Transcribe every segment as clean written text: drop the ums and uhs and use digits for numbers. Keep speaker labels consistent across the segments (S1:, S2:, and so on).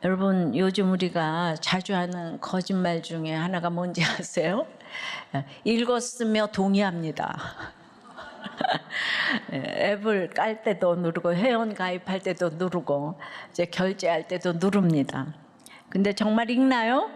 S1: 여러분, 요즘 우리가 자주 하는 거짓말 중에 하나가 뭔지 아세요? 읽었으며 동의합니다. 앱을 깔 때도 누르고 회원 가입할 때도 누르고 이제 결제할 때도 누릅니다. 근데 정말 읽나요?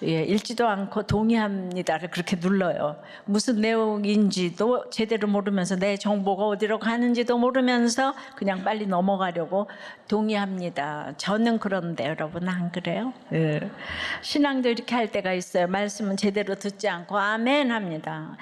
S1: 읽지도 않고 동의합니다를 그렇게 눌러요. 무슨 내용인지도 제대로 모르면서 내 정보가 어디로 가는지도 모르면서 그냥 빨리 넘어가려고 동의합니다. 저는 그런데 여러분 안 그래요? 신앙도 이렇게 할 때가 있어요. 말씀은 제대로 듣지 않고 아멘 합니다.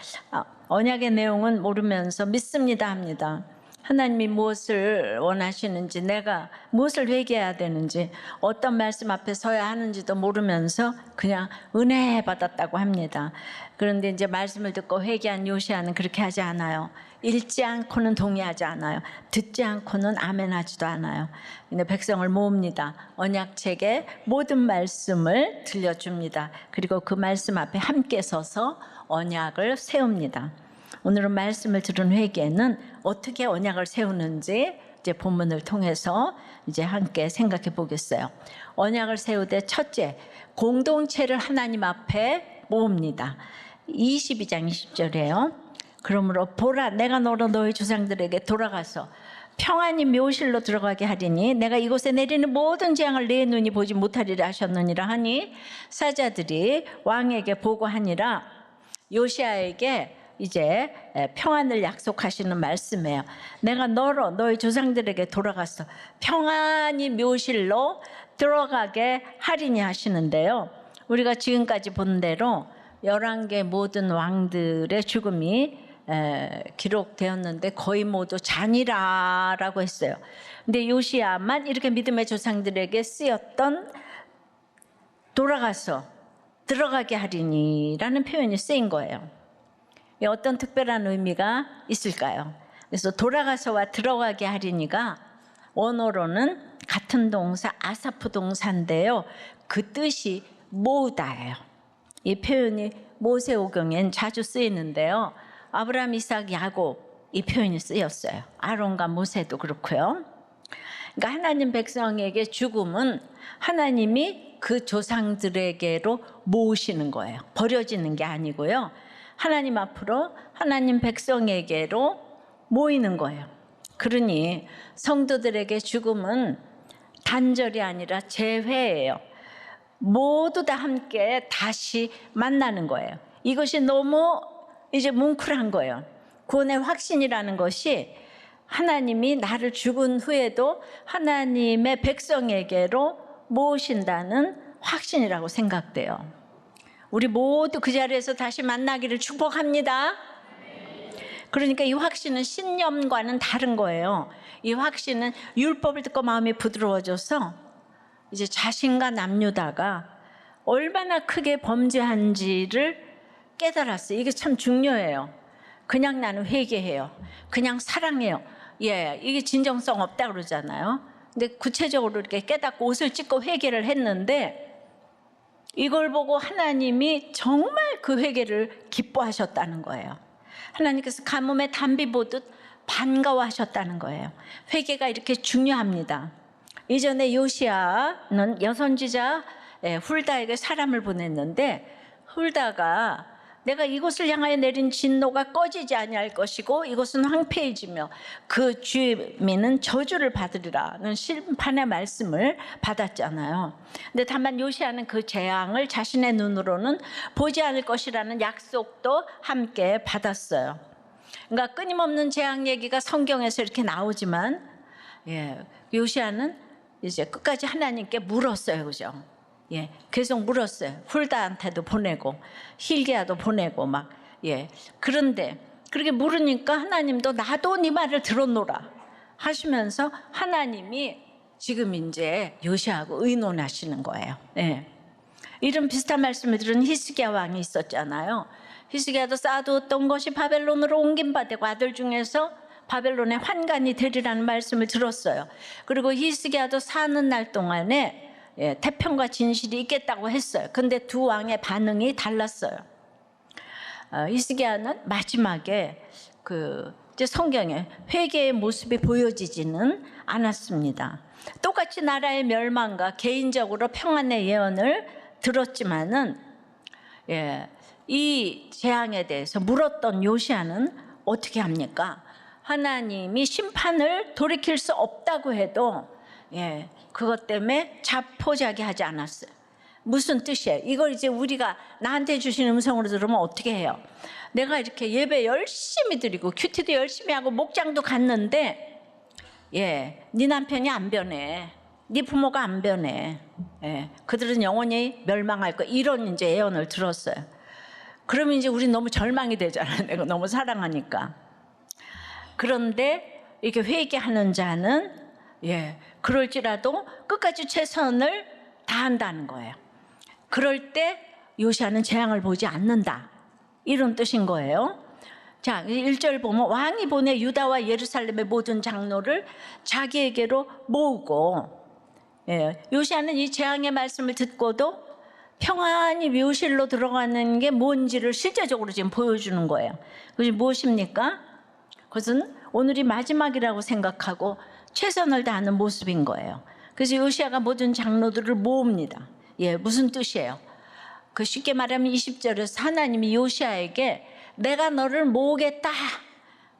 S1: 언약의 내용은 모르면서 믿습니다 합니다. 하나님이 무엇을 원하시는지, 내가 무엇을 회개해야 되는지, 어떤 말씀 앞에 서야 하는지도 모르면서 그냥 은혜 받았다고 합니다. 그런데 이제 말씀을 듣고 회개한 요시야는 그렇게 하지 않아요. 읽지 않고는 동의하지 않아요. 듣지 않고는 아멘하지도 않아요. 근데 백성을 모읍니다. 언약책의 모든 말씀을 들려줍니다. 그리고 그 말씀 앞에 함께 서서 언약을 세웁니다. 오늘은 말씀을 들은 회개는 어떻게 언약을 세우는지 이제 본문을 통해서 이제 함께 생각해 보겠어요. 언약을 세우되 첫째, 공동체를 하나님 앞에 모읍니다. 22장 20절이에요. 그러므로 보라, 내가 너로 너희 조상들에게 돌아가서 평안히 묘실로 들어가게 하리니 내가 이곳에 내리는 모든 재앙을 내 눈이 보지 못하리라 하셨느니라 하니 사자들이 왕에게 보고하니라. 요시야에게 이제 평안을 약속하시는 말씀이에요. 내가 너로 너희 조상들에게 돌아가서 평안히 묘실로 들어가게 하리니 하시는데요. 우리가 지금까지 본 대로 11개 모든 왕들의 죽음이 기록되었는데 거의 모두 잔이라라고 했어요. 근데 요시야만 이렇게 믿음의 조상들에게 쓰였던 돌아가서 들어가게 하리니라는 표현이 쓰인 거예요. 어떤 특별한 의미가 있을까요? 그래서 돌아가서와 들어가게 하리니가 원어로는 같은 동사 아사프 동사인데요. 그 뜻이 모으다예요. 이 표현이 모세오경엔 자주 쓰이는데요. 아브라함, 이삭, 야곱 이 표현이 쓰였어요. 아론과 모세도 그렇고요. 그러니까 하나님 백성에게 죽음은 하나님이 그 조상들에게로 모으시는 거예요. 버려지는 게 아니고요. 하나님 앞으로 하나님 백성에게로 모이는 거예요. 그러니 성도들에게 죽음은 단절이 아니라 재회예요. 모두 다 함께 다시 만나는 거예요. 이것이 너무 이제 뭉클한 거예요. 구원의 확신이라는 것이 하나님이 나를 죽은 후에도 하나님의 백성에게로 모으신다는 확신이라고 생각돼요. 우리 모두 그 자리에서 다시 만나기를 축복합니다. 그러니까 이 확신은 신념과는 다른 거예요. 이 확신은 율법을 듣고 마음이 부드러워져서 이제 자신과 남유다가 얼마나 크게 범죄한지를 깨달았어요. 이게 참 중요해요. 그냥 나는 회개해요. 그냥 사랑해요. 이게 진정성 없다 그러잖아요. 근데 구체적으로 이렇게 깨닫고 옷을 찢고 회개를 했는데 이걸 보고 하나님이 정말 그 회개를 기뻐하셨다는 거예요. 하나님께서 가뭄에 단비 보듯 반가워하셨다는 거예요. 회개가 이렇게 중요합니다. 이전에 요시야는 여선지자 훌다에게 사람을 보냈는데 훌다가 내가 이곳을 향하여 내린 진노가 꺼지지 아니할 것이고 이곳은 황폐해지며 그 주민은 저주를 받으리라는 심판의 말씀을 받았잖아요. 근데 다만 요시야는 그 재앙을 자신의 눈으로는 보지 않을 것이라는 약속도 함께 받았어요. 그러니까 끊임없는 재앙 얘기가 성경에서 이렇게 나오지만 요시야는 이제 끝까지 하나님께 물었어요. 그죠? 계속 물었어요. 훌다한테도 보내고 힐기야도 보내고 막 그런데 그렇게 물으니까 하나님도 나도 네 말을 들었노라 하시면서 하나님이 지금 이제 요시야하고 의논하시는 거예요. 이런 비슷한 말씀을 들은 히스기야 왕이 있었잖아요. 히스기야도 쌓아두었던 것이 바벨론으로 옮긴 바 되고 아들 중에서 바벨론의 환관이 되리라는 말씀을 들었어요. 그리고 히스기야도 사는 날 동안에 태평과 진실이 있겠다고 했어요. 근데 두 왕의 반응이 달랐어요. 히스기야는 마지막에 그 이제 성경에 회개의 모습이 보여지지는 않았습니다. 똑같이 나라의 멸망과 개인적으로 평안의 예언을 들었지만은 이 재앙에 대해서 물었던 요시야는 어떻게 합니까? 하나님이 심판을 돌이킬 수 없다고 해도 그것 때문에 자포자기하지 않았어요. 무슨 뜻이에요? 이걸 이제 우리가 나한테 주신 음성으로 들으면 어떻게 해요? 내가 이렇게 예배 열심히 드리고 큐티도 열심히 하고 목장도 갔는데 네 남편이 안 변해, 네 부모가 안 변해, 그들은 영원히 멸망할 거야, 이런 이제 예언을 들었어요. 그러면 이제 우리 너무 절망이 되잖아요. 내가 너무 사랑하니까. 그런데 이렇게 회개하는 자는 그럴지라도 끝까지 최선을 다한다는 거예요. 그럴 때 요시야는 재앙을 보지 않는다, 이런 뜻인 거예요. 자, 1절 보면 왕이 보내 유다와 예루살렘의 모든 장로를 자기에게로 모으고, 요시야는 이 재앙의 말씀을 듣고도 평안히 묘실로 들어가는 게 뭔지를 실제적으로 지금 보여주는 거예요. 그것이 무엇입니까? 그것은 오늘이 마지막이라고 생각하고 최선을 다하는 모습인 거예요. 그래서 요시야가 모든 장로들을 모읍니다. 무슨 뜻이에요? 그 쉽게 말하면 20절에서 하나님이 요시야에게 내가 너를 모으겠다,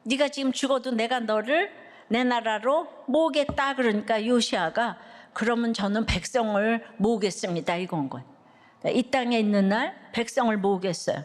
S1: 네가 지금 죽어도 내가 너를 내 나라로 모으겠다, 그러니까 요시야가 그러면 저는 백성을 모으겠습니다, 이건 거예요. 이 땅에 있는 날 백성을 모으겠어요.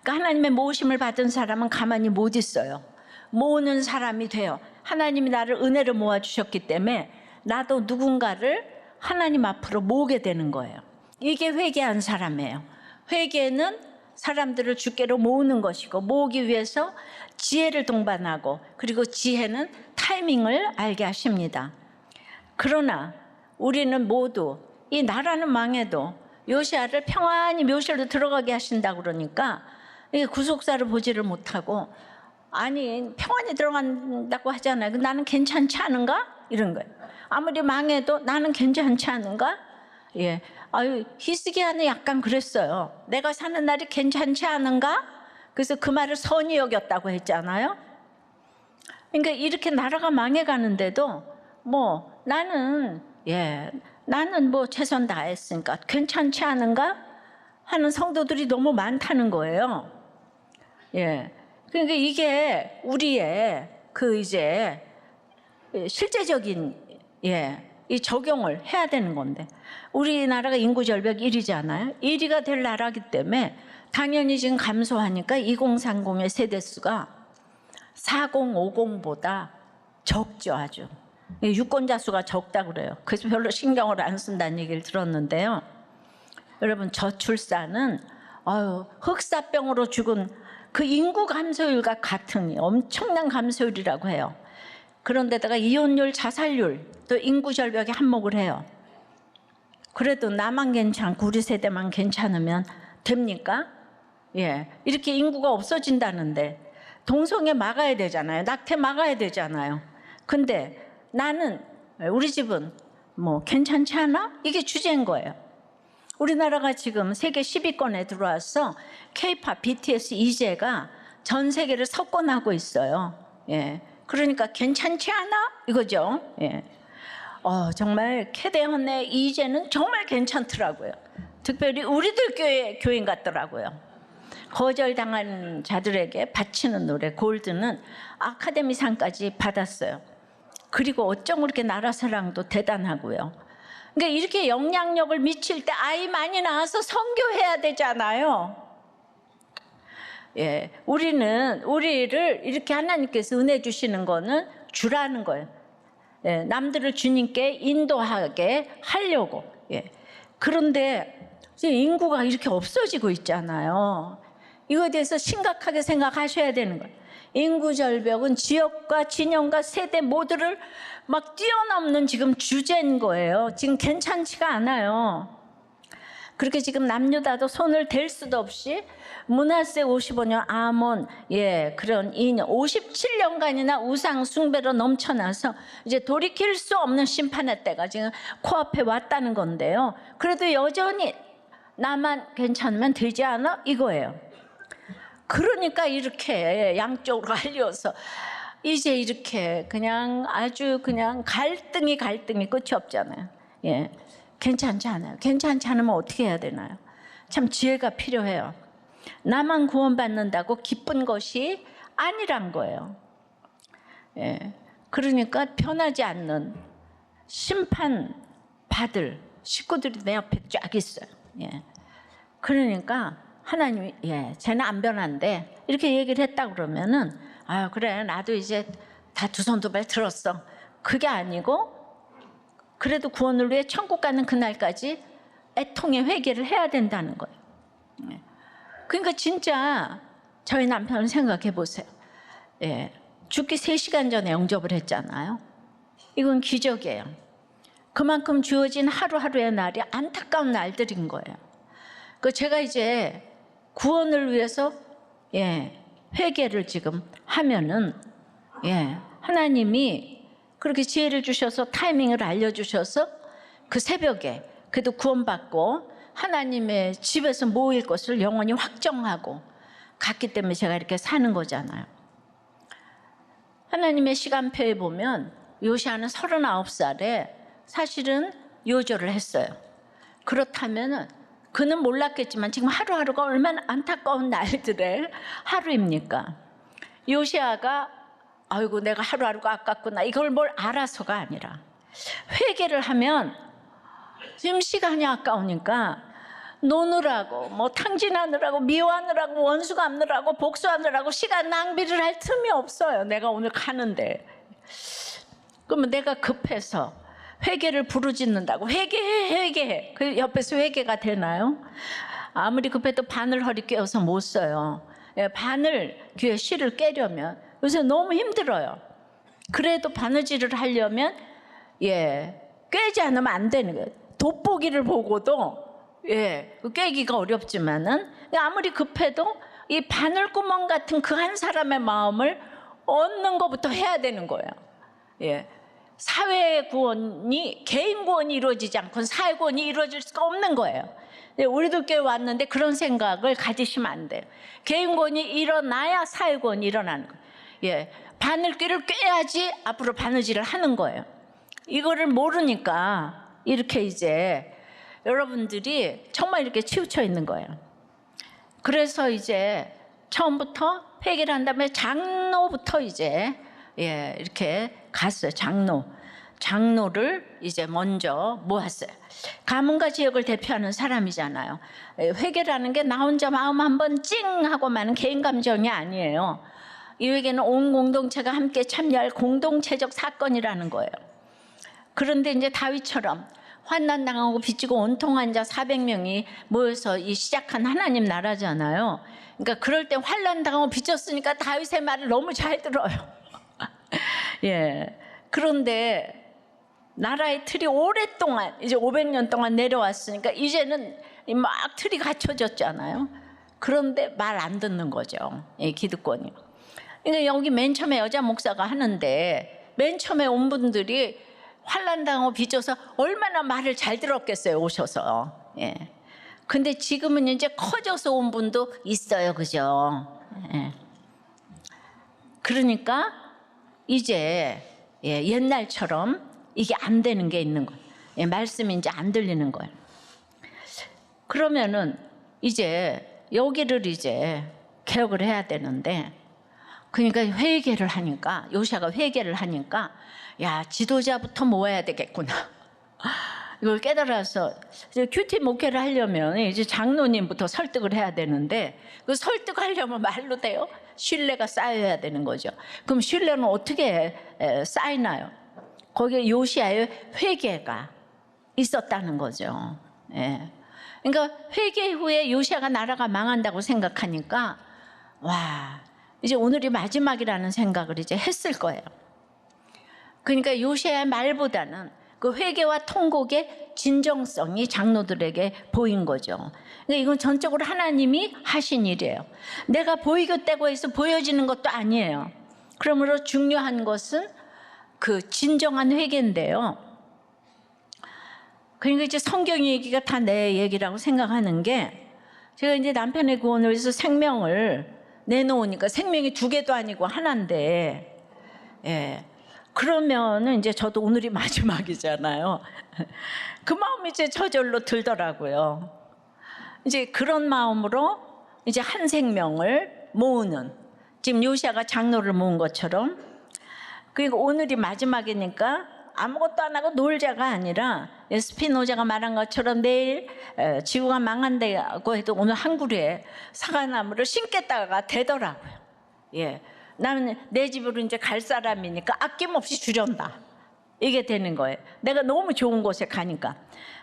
S1: 그러니까 하나님의 모으심을 받은 사람은 가만히 못 있어요. 모으는 사람이 돼요. 하나님이 나를 은혜로 모아주셨기 때문에 나도 누군가를 하나님 앞으로 모으게 되는 거예요. 이게 회개한 사람이에요. 회개는 사람들을 주께로 모으는 것이고, 모으기 위해서 지혜를 동반하고, 그리고 지혜는 타이밍을 알게 하십니다. 그러나 우리는 모두 이 나라는 망해도 요시야를 평안히 묘실로 들어가게 하신다 그러니까 구속사를 보지를 못하고, 아니 평안히 들어간다고 하잖아요. 나는 괜찮지 않은가? 이런 거예요. 아무리 망해도 나는 괜찮지 않은가? 히스기야는 약간 그랬어요. 내가 사는 날이 괜찮지 않은가? 그래서 그 말을 선히 여겼다고 했잖아요. 그러니까 이렇게 나라가 망해가는데도 나는 뭐 최선 다했으니까 괜찮지 않은가 하는 성도들이 너무 많다는 거예요. 그러니까 이게 우리의 그 이제 실제적인 이 적용을 해야 되는 건데, 우리나라가 인구 절벽 1위잖아요. 1위가 될 나라기 때문에 당연히 지금 감소하니까 2030의 세대수가 4050보다 적죠. 아주 유권자 수가 적다 그래요. 그래서 별로 신경을 안 쓴다는 얘기를 들었는데요. 여러분, 저출산은 흑사병으로 죽은 그 인구 감소율과 같은 엄청난 감소율이라고 해요. 그런데다가 이혼율, 자살률, 또 인구 절벽에 한몫을 해요. 그래도 나만 괜찮고 우리 세대만 괜찮으면 됩니까? 이렇게 인구가 없어진다는데 동성애 막아야 되잖아요. 낙태 막아야 되잖아요. 근데 나는, 우리 집은 괜찮지 않아? 이게 주제인 거예요. 우리나라가 지금 세계 10위권에 들어와서 K-팝, BTS, 이재가 전 세계를 석권하고 있어요. 그러니까 괜찮지 않아? 이거죠. 정말 캐대헌의 이재는 정말 괜찮더라고요. 특별히 우리들 교회 교인 같더라고요. 거절당한 자들에게 바치는 노래 골드는 아카데미상까지 받았어요. 그리고 어쩜 그렇게 나라사랑도 대단하고요. 그러니까 이렇게 영향력을 미칠 때 아이 많이 낳아서 선교해야 되잖아요. 우리를 이렇게 하나님께서 은혜 주시는 거는 주라는 거예요. 남들을 주님께 인도하게 하려고. 그런데 인구가 이렇게 없어지고 있잖아요. 이거에 대해서 심각하게 생각하셔야 되는 거예요. 인구 절벽은 지역과 진영과 세대 모두를 막 뛰어넘는 지금 주제인 거예요. 지금 괜찮지가 않아요. 그렇게 지금 남유다도 손을 댈 수도 없이 므낫세 55년 아몬 그런 2년 57년간이나 우상 숭배로 넘쳐나서 이제 돌이킬 수 없는 심판의 때가 지금 코앞에 왔다는 건데요. 그래도 여전히 나만 괜찮으면 되지 않아? 이거예요. 그러니까 이렇게 양쪽으로 갈려서 이제 이렇게 그냥 아주 그냥 갈등이 끝이 없잖아요. 예, 괜찮지 않아요. 괜찮지 않으면 어떻게 해야 되나요? 참 지혜가 필요해요. 나만 구원받는다고 기쁜 것이 아니란 거예요. 예, 그러니까 변하지 않는 심판 받을 식구들이 내 앞에 쫙 있어요. 예, 그러니까 하나님이 쟤는 안 변한대 이렇게 얘기를 했다 그러면은 아 그래 나도 이제 다 두 손 두 발 들었어. 그게 아니고 그래도 구원을 위해 천국 가는 그날까지 애통의 회개를 해야 된다는 거예요. 그러니까 진짜 저희 남편을 생각해 보세요. 죽기 3시간 전에 영접을 했잖아요. 이건 기적이에요. 그만큼 주어진 하루하루의 날이 안타까운 날들인 거예요. 제가 이제 구원을 위해서 회개를 지금 하면은 하나님이 그렇게 지혜를 주셔서 타이밍을 알려주셔서 그 새벽에 그래도 구원받고 하나님의 집에서 모일 것을 영원히 확정하고 갔기 때문에 제가 이렇게 사는 거잖아요. 하나님의 시간표에 보면 요시아는 39살에 사실은 요절을 했어요. 그렇다면 그는 몰랐겠지만 지금 하루하루가 얼마나 안타까운 날들의 하루입니까? 요시아가 아이고 내가 하루하루가 아깝구나 이걸 뭘 알아서가 아니라 회개를 하면 지금 시간이 아까우니까 노느라고 뭐 탕진하느라고 미워하느라고 원수 갚느라고 복수하느라고 시간 낭비를 할 틈이 없어요. 내가 오늘 가는데 그러면 내가 급해서 회개를 부르짖는다고 회개해 그 옆에서 회개가 되나요? 아무리 급해도 바늘 허리 꿰어서 못 써요. 바늘 귀에 실을 깨려면 요새 너무 힘들어요. 그래도 바느질을 하려면 꿰지 않으면 안 되는 거예요. 돋보기를 보고도 꿰기가 어렵지만은 아무리 급해도 이 바늘구멍 같은 그 한 사람의 마음을 얻는 것부터 해야 되는 거예요. 사회 구원이 개인 구원이 이루어지지 않고는 사회 구원이 이루어질 수가 없는 거예요. 우리도 꽤 왔는데 그런 생각을 가지시면 안 돼요. 개인 구원이 일어나야 사회 구원이 일어나는 거예요. 바늘귀를 꿰야지 앞으로 바느질을 하는 거예요. 이거를 모르니까 이렇게 이제 여러분들이 정말 이렇게 치우쳐 있는 거예요. 그래서 이제 처음부터 회개를 한 다음에 장로부터 이제 이렇게 갔어요. 장로를 이제 먼저 모았어요. 가문과 지역을 대표하는 사람이잖아요. 회개라는 게 나 혼자 마음 한번 찡 하고 마는 개인 감정이 아니에요. 이 회개는 온 공동체가 함께 참여할 공동체적 사건이라는 거예요. 그런데 이제 다윗처럼 환난 당하고 빚지고 온통한 자 400명이 모여서 이 시작한 하나님 나라잖아요. 그러니까 그럴 때 환난 당하고 빚졌으니까 다윗의 말을 너무 잘 들어요. 그런데 나라의 틀이 오랫동안 이제 500년 동안 내려왔으니까 이제는 막 틀이 갖춰졌잖아요. 그런데 말 안 듣는 거죠. 기득권이. 그러니까 여기 맨 처음에 여자 목사가 하는데 맨 처음에 온 분들이 환난당하고 빚져서 얼마나 말을 잘 들었겠어요. 오셔서. 근데 지금은 이제 커져서 온 분도 있어요. 그죠? 그러니까 이제 옛날처럼 이게 안 되는 게 있는 거예요. 말씀이 이제 안 들리는 거예요. 그러면은 이제 여기를 이제 개혁을 해야 되는데 그러니까 회개를 하니까 요시아가 회개를 하니까 야 지도자부터 모아야 되겠구나. 이걸 깨달아서 이제 큐티 목회를 하려면 이제 장로님부터 설득을 해야 되는데 그 설득하려면 말로 돼요? 신뢰가 쌓여야 되는 거죠. 그럼 신뢰는 어떻게 쌓이나요? 거기에 요시아의 회개가 있었다는 거죠. 그러니까 회개 후에 요시아가 나라가 망한다고 생각하니까 와 이제 오늘이 마지막이라는 생각을 이제 했을 거예요. 그러니까 요시아의 말보다는 그 회개와 통곡의 진정성이 장로들에게 보인 거죠. 그러니까 이건 전적으로 하나님이 하신 일이에요. 내가 보이겠다고 해서 보여지는 것도 아니에요. 그러므로 중요한 것은 그 진정한 회개인데요. 그러니까 이제 성경 얘기가 다 내 얘기라고 생각하는 게 제가 이제 남편의 구원을 위해서 생명을 내놓으니까 생명이 두 개도 아니고 하나인데, 예. 그러면은 이제 저도 오늘이 마지막이잖아요. 그 마음이 이제 저절로 들더라고요. 이제 그런 마음으로 이제 한 생명을 모으는, 지금 요시아가 장로를 모은 것처럼, 그리고 오늘이 마지막이니까 아무것도 안 하고 놀자가 아니라 스피노자가 말한 것처럼 내일 지구가 망한다고 해도 오늘 한 그루에 사과나무를 심겠다가 되더라고요. 예, 나는 내 집으로 이제 갈 사람이니까 아낌없이 주련다. 이게 되는 거예요. 내가 너무 좋은 곳에 가니까.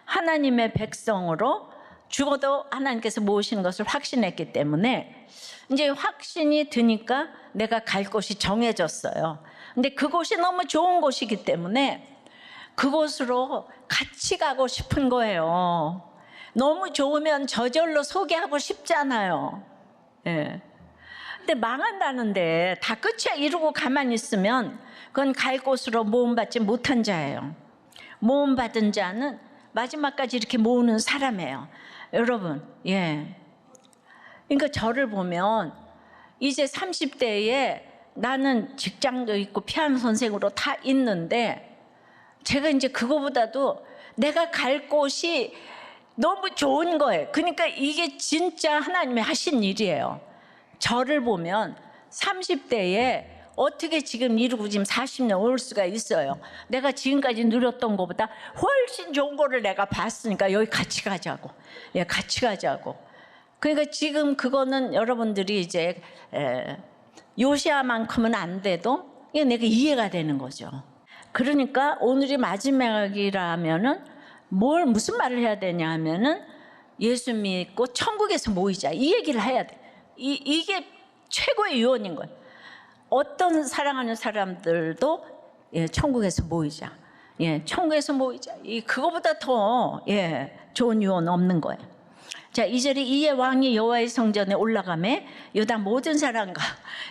S1: 하나님의 백성으로 죽어도 하나님께서 모으시는 것을 확신했기 때문에 이제 확신이 드니까 내가 갈 곳이 정해졌어요. 근데 그곳이 너무 좋은 곳이기 때문에 그곳으로 같이 가고 싶은 거예요. 너무 좋으면 저절로 소개하고 싶잖아요. 예. 근데 망한다는데 다 끝이야 이러고 가만히 있으면 그건 갈 곳으로 모험받지 못한 자예요. 모험받은 자는 마지막까지 이렇게 모으는 사람이에요. 여러분, 예. 그러니까 저를 보면 이제 30대에 나는 직장도 있고 피아노 선생으로 다 있는데 제가 이제 그거보다도 내가 갈 곳이 너무 좋은 거예요. 그러니까 이게 진짜 하나님이 하신 일이에요. 저를 보면 30대에 어떻게 지금 이루고 지금 40년 올 수가 있어요. 내가 지금까지 누렸던 것보다 훨씬 좋은 거를 내가 봤으니까 여기 같이 가자고. 예, 같이 가자고. 그러니까 지금 그거는 여러분들이 이제 요시아만큼은 안 돼도 이게 내가 이해가 되는 거죠. 그러니까 오늘이 마지막이라면은 무슨 말을 해야 되냐 하면은 예수 믿고 천국에서 모이자 이 얘기를 해야 돼. 이게 최고의 유언인 거예요. 어떤 사랑하는 사람들도 예, 천국에서 모이자. 예, 천국에서 모이자. 그거보다 더 좋은 유언 없는 거예요. 자, 2절에 이에 왕이 여호와의 성전에 올라가매 유다 모든 사람과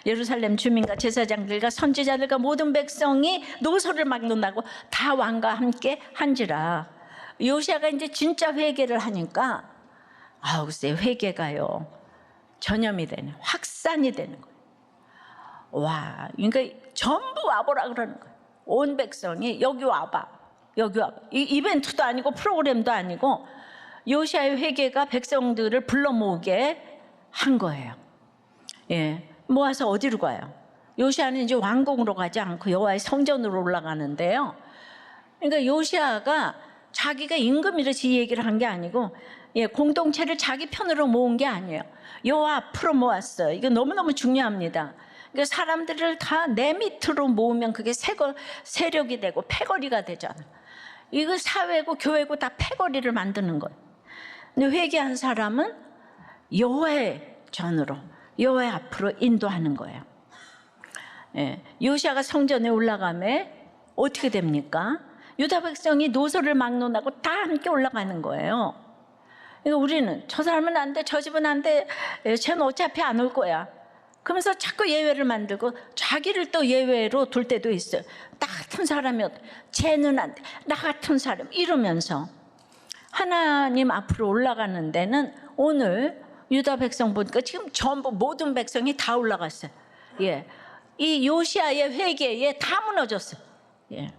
S1: 예루살렘 주민과 제사장들과 선지자들과 모든 백성이 노소를 막는다고 다 왕과 함께 한지라. 요시아가 이제 진짜 회개를 하니까 글쎄 회개가요 전염이 되는, 확산이 되는 거예요. 와, 그러니까 전부 와보라 그러는 거예요. 온 백성이 여기 와봐, 여기 와봐. 이벤트도 아니고 프로그램도 아니고 요시아의 회개가 백성들을 불러 모으게 한 거예요. 예, 모아서 어디로 가요? 요시아는 이제 왕궁으로 가지 않고 여호와의 성전으로 올라가는데요. 그러니까 요시아가 자기가 임금이라서 이 얘기를 한 게 아니고 공동체를 자기 편으로 모은 게 아니에요. 여호와 앞으로 모았어요. 이거 너무너무 중요합니다. 그러니까 사람들을 다 내 밑으로 모으면 그게 세력이 되고 패거리가 되잖아. 이거 사회고 교회고 다 패거리를 만드는 거예요. 근데 회개한 사람은 여호와의 전으로, 여호와의 앞으로 인도하는 거예요. 예, 요시아가 성전에 올라가매 어떻게 됩니까? 유다 백성이 노소를 막론하고 다 함께 올라가는 거예요. 그러니까 우리는 저 사람은 안 돼, 저 집은 안 돼, 쟤는 어차피 안 올 거야. 그러면서 자꾸 예외를 만들고 자기를 또 예외로 둘 때도 있어요. 나 같은 사람이 쟤는 안 돼, 나 같은 사람 이러면서 하나님 앞으로 올라가는 데는 오늘 유다 백성 보니까 지금 전부 모든 백성이 다 올라갔어요. 예, 이 요시아의 회개에 다 무너졌어요. 예.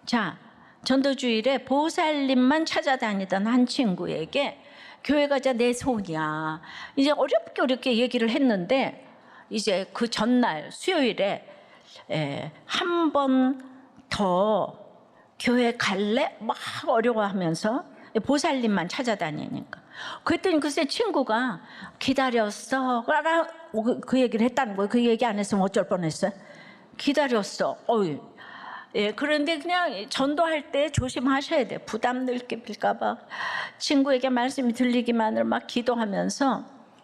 S1: 자, 전도주일에 보살님만 찾아다니던 한 친구에게 교회 가자 내 손이야. 이제 어렵게 얘기를 했는데 이제 그 전날 수요일에 한 번 더 교회 갈래? 막 어려워하면서 보살님만 찾아다니니까. 그랬더니 글쎄 친구가 기다렸어. 그 얘기를 했다는 거예요. 그 얘기 안 했으면 어쩔 뻔했어요. 기다렸어. 예, 그런데 그냥 전도할 때 조심하셔야 돼요. 부담 느낄까 봐. 친구에게 말씀이 들리기만을 막 기도하면서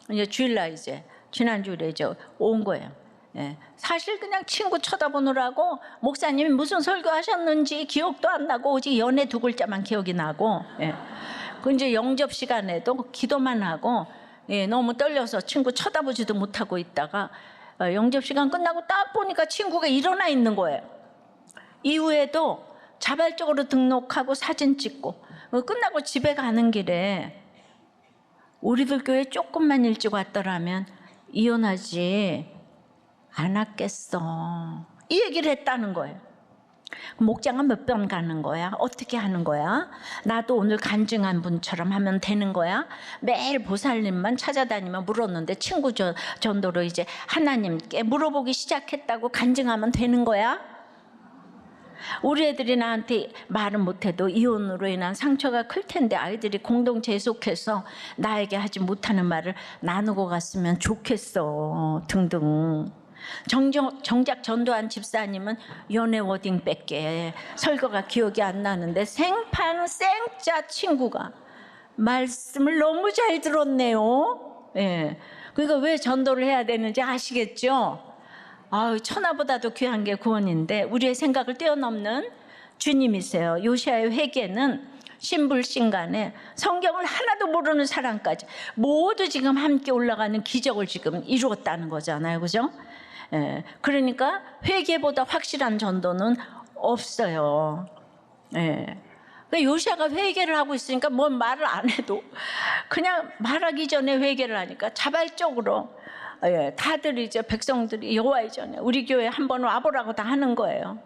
S1: 이제 주일날 이제 지난주에 이제 온 거예요. 예, 사실 그냥 친구 쳐다보느라고 목사님이 무슨 설교하셨는지 기억도 안 나고 오직 연애 두 글자만 기억이 나고, 예, 그 이제 영접 시간에도 기도만 하고 너무 떨려서 친구 쳐다보지도 못하고 있다가 영접 시간 끝나고 딱 보니까 친구가 일어나 있는 거예요. 이후에도 자발적으로 등록하고 사진 찍고 끝나고 집에 가는 길에 우리들 교회 조금만 일찍 왔더라면 이혼하지 않았겠어. 이 얘기를 했다는 거예요. 목장은 몇 번 가는 거야? 어떻게 하는 거야? 나도 오늘 간증한 분처럼 하면 되는 거야? 매일 보살님만 찾아다니며 물었는데 친구 전도로 이제 하나님께 물어보기 시작했다고 간증하면 되는 거야? 우리 애들이 나한테 말은 못해도 이혼으로 인한 상처가 클 텐데 아이들이 공동체에 속해서 나에게 하지 못하는 말을 나누고 갔으면 좋겠어 등등. 정작 전도한 집사님은 연애 워딩밖에 설교가 기억이 안 나는데 생판 생짜 친구가 말씀을 너무 잘 들었네요. 예. 그러니까 왜 전도를 해야 되는지 아시겠죠? 아유, 천하보다도 귀한 게 구원인데 우리의 생각을 뛰어넘는 주님이세요. 요시야의 회개는 신불신간에 성경을 하나도 모르는 사람까지 모두 지금 함께 올라가는 기적을 지금 이루었다는 거잖아요. 그죠? 예, 그러니까 회개보다 확실한 전도는 없어요. 예. 그러니까 요시야가 회개를 하고 있으니까 뭐 말을 안 해도 그냥 말하기 전에 회개를 하니까 자발적으로 예, 다들 이제 백성들이 여호와의 전에 우리 교회 한번 와보라고 다 하는 거예요.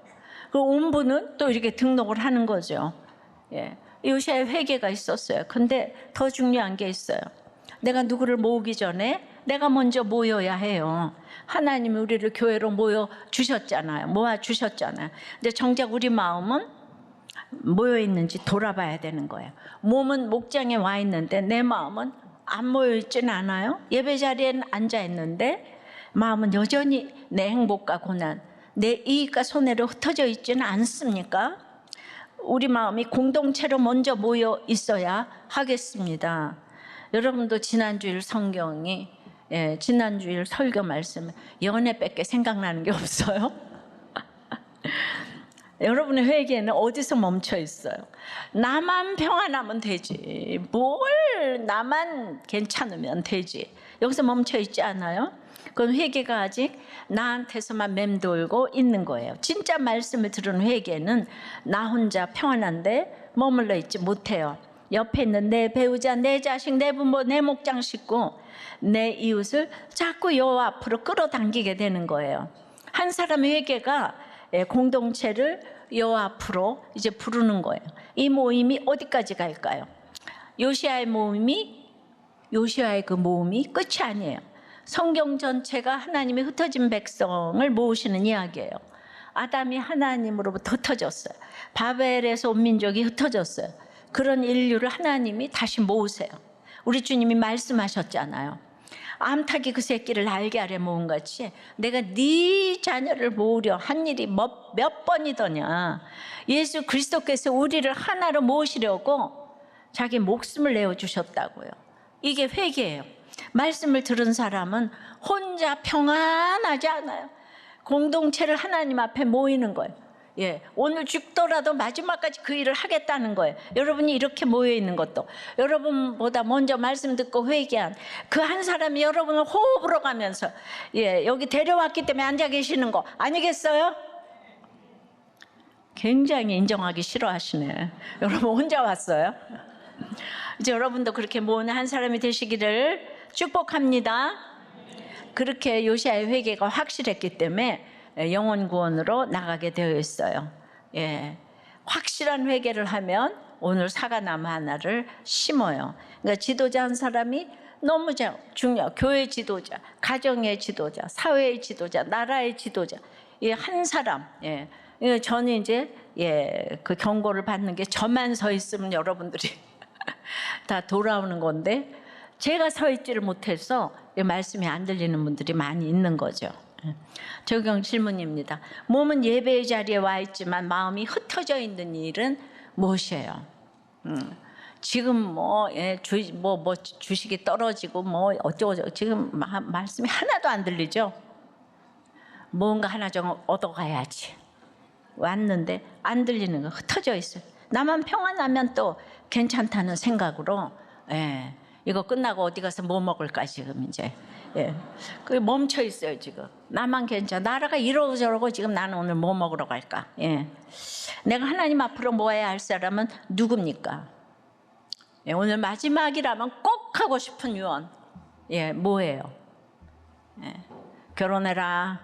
S1: 그 온 분은 또 이렇게 등록을 하는 거죠. 예, 요시야의 회개가 있었어요. 근데 더 중요한 게 있어요. 내가 누구를 모으기 전에 내가 먼저 모여야 해요. 하나님이 우리를 교회로 모여 주셨잖아요. 모아 주셨잖아요. 근데 정작 우리 마음은 모여 있는지 돌아봐야 되는 거예요. 몸은 목장에 와 있는데 내 마음은 안 모여 있지는 않아요. 예배 자리에는 앉아 있는데 마음은 여전히 내 행복과 고난, 내 이익과 손해로 흩어져 있지는 않습니까? 우리 마음이 공동체로 먼저 모여 있어야 하겠습니다. 여러분도 지난주일 성경이 지난주일 설교 말씀 연애밖에 생각나는 게 없어요? 여러분의 회개는 어디서 멈춰 있어요? 나만 평안하면 되지. 뭘 나만 괜찮으면 되지. 여기서 멈춰 있지 않아요? 그건 회개가 아직 나한테서만 맴돌고 있는 거예요. 진짜 말씀을 들은 회개는 나 혼자 평안한데 머물러 있지 못해요. 옆에 있는 내 배우자, 내 자식, 내 부모, 내 목장 식구, 내 이웃을 자꾸 여호와 앞으로 끌어당기게 되는 거예요. 한 사람의 회개가 공동체를 여호와 앞으로 이제 부르는 거예요. 이 모임이 어디까지 갈까요? 요시야의 그 모임이 끝이 아니에요. 성경 전체가 하나님이 흩어진 백성을 모으시는 이야기예요. 아담이 하나님으로부터 흩어졌어요. 바벨에서 온 민족이 흩어졌어요. 그런 인류를 하나님이 다시 모으세요. 우리 주님이 말씀하셨잖아요. 암탉이 그 새끼를 날개 아래 모은 같이 내가 네 자녀를 모으려 한 일이 몇 번이더냐. 예수 그리스도께서 우리를 하나로 모으시려고 자기 목숨을 내어주셨다고요. 이게 회개예요. 말씀을 들은 사람은 혼자 평안하지 않아요. 공동체를 하나님 앞에 모이는 거예요. 예, 오늘 죽더라도 마지막까지 그 일을 하겠다는 거예요. 여러분이 이렇게 모여 있는 것도 여러분보다 먼저 말씀 듣고 회개한 그 한 사람이 여러분을 호흡으로 가면서 여기 데려왔기 때문에 앉아 계시는 거 아니겠어요? 굉장히 인정하기 싫어하시네. 여러분 혼자 왔어요? 이제 여러분도 그렇게 모으는 한 사람이 되시기를 축복합니다. 그렇게 요시야의 회개가 확실했기 때문에 영혼 구원으로 나가게 되어 있어요. 예, 확실한 회개를 하면 오늘 사과나무 하나를 심어요. 그러니까 지도자 한 사람이 너무 중요해요. 교회 지도자, 가정의 지도자, 사회의 지도자, 나라의 지도자. 이 한 사람. 예, 저는 이제 그 경고를 받는 게 저만 서 있으면 여러분들이 다 돌아오는 건데 제가 서 있지를 못해서 말씀이 안 들리는 분들이 많이 있는 거죠. 적용 질문입니다. 몸은 예배의 자리에 와 있지만 마음이 흩어져 있는 일은 무엇이에요? 지금 주식이 떨어지고 어쩌고 지금 말씀이 하나도 안 들리죠? 뭔가 하나 좀 얻어가야지. 왔는데 안 들리는 거 흩어져 있어요. 나만 평안하면 또 괜찮다는 생각으로 이거 끝나고 어디 가서 뭐 먹을까 지금 이제 그 멈춰 있어요 지금. 나만 괜찮아. 나라가 이러고 저러고 지금 나는 오늘 뭐 먹으러 갈까? 내가 하나님 앞으로 모아야 할 사람은 누굽니까? 오늘 마지막이라면 꼭 하고 싶은 유언 뭐예요? 결혼해라.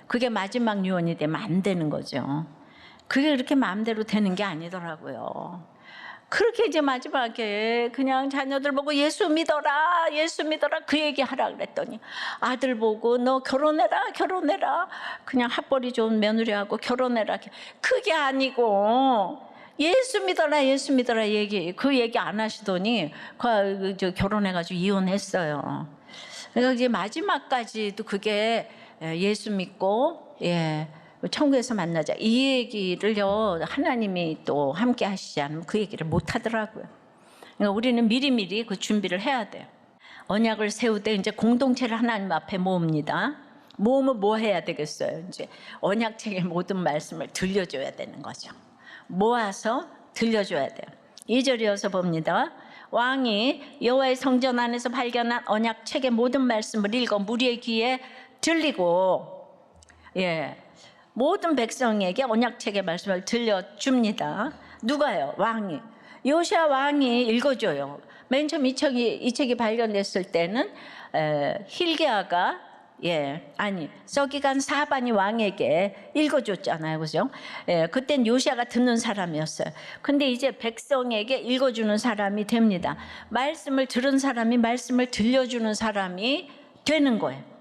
S1: 그게 마지막 유언이 되면 안 되는 거죠. 그게 그렇게 마음대로 되는 게 아니더라고요. 그렇게 이제 마지막에 그냥 자녀들 보고 예수 믿어라, 예수 믿어라 그 얘기 하라 그랬더니 아들 보고 너 결혼해라, 결혼해라. 그냥 학벌이 좋은 며느리하고 결혼해라. 그게 아니고 예수 믿어라, 예수 믿어라 그 얘기 안 하시더니 결혼해가지고 이혼했어요. 그러니까 이제 마지막까지도 그게 예수 믿고 천국에서 만나자 이 얘기를요 하나님이 또 함께 하시지 않으면 그 얘기를 못 하더라고요. 그러니까 우리는 미리미리 그 준비를 해야 돼요. 언약을 세울 때 이제 공동체를 하나님 앞에 모읍니다. 모으면 뭐 해야 되겠어요? 이제 언약책의 모든 말씀을 들려줘야 되는 거죠. 모아서 들려줘야 돼요. 2절 이어서 봅니다. 왕이 여호와의 성전 안에서 발견한 언약책의 모든 말씀을 읽어 무리의 귀에 들리고 모든 백성에게 언약책의 말씀을 들려줍니다. 누가요? 왕이. 요시야 왕이 읽어줘요. 맨 처음 이 책이 발견됐을 때는 hilkiah가 서기관 사반이 왕에게 읽어줬잖아요, 그죠? 그땐 요시야가 듣는 사람이었어요. 근데 이제 백성에게 읽어주는 사람이 됩니다. 말씀을 들은 사람이 말씀을 들려주는 사람이 되는 거예요.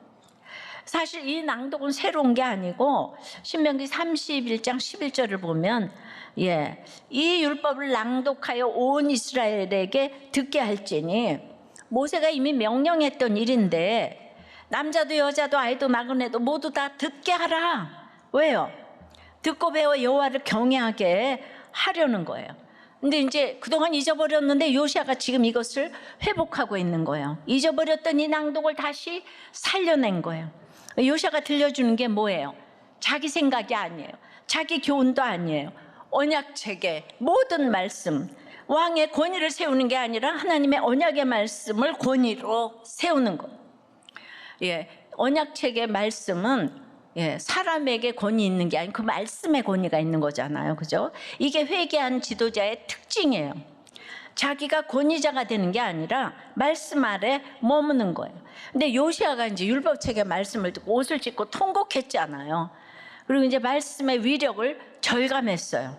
S1: 사실 이 낭독은 새로운 게 아니고 신명기 31장 11절을 보면 이 율법을 낭독하여 온 이스라엘에게 듣게 할지니 모세가 이미 명령했던 일인데 남자도 여자도 아이도 나그네도 모두 다 듣게 하라. 왜요? 듣고 배워 여호와를 경외하게 하려는 거예요. 근데 이제 그동안 잊어버렸는데 요시야가 지금 이것을 회복하고 있는 거예요. 잊어버렸던 이 낭독을 다시 살려낸 거예요. 요시야가 들려주는 게 뭐예요? 자기 생각이 아니에요. 자기 교훈도 아니에요. 언약책의 모든 말씀, 왕의 권위를 세우는 게 아니라 하나님의 언약의 말씀을 권위로 세우는 것. 언약책의 말씀은 사람에게 권위 있는 게 아니고 그 말씀의 권위가 있는 거잖아요, 그죠? 이게 회개한 지도자의 특징이에요. 자기가 권위자가 되는 게 아니라 말씀 아래 머무는 거예요. 근데 요시야가 이제 율법책의 말씀을 듣고 옷을 찢고 통곡했잖아요. 그리고 이제 말씀의 위력을 절감했어요.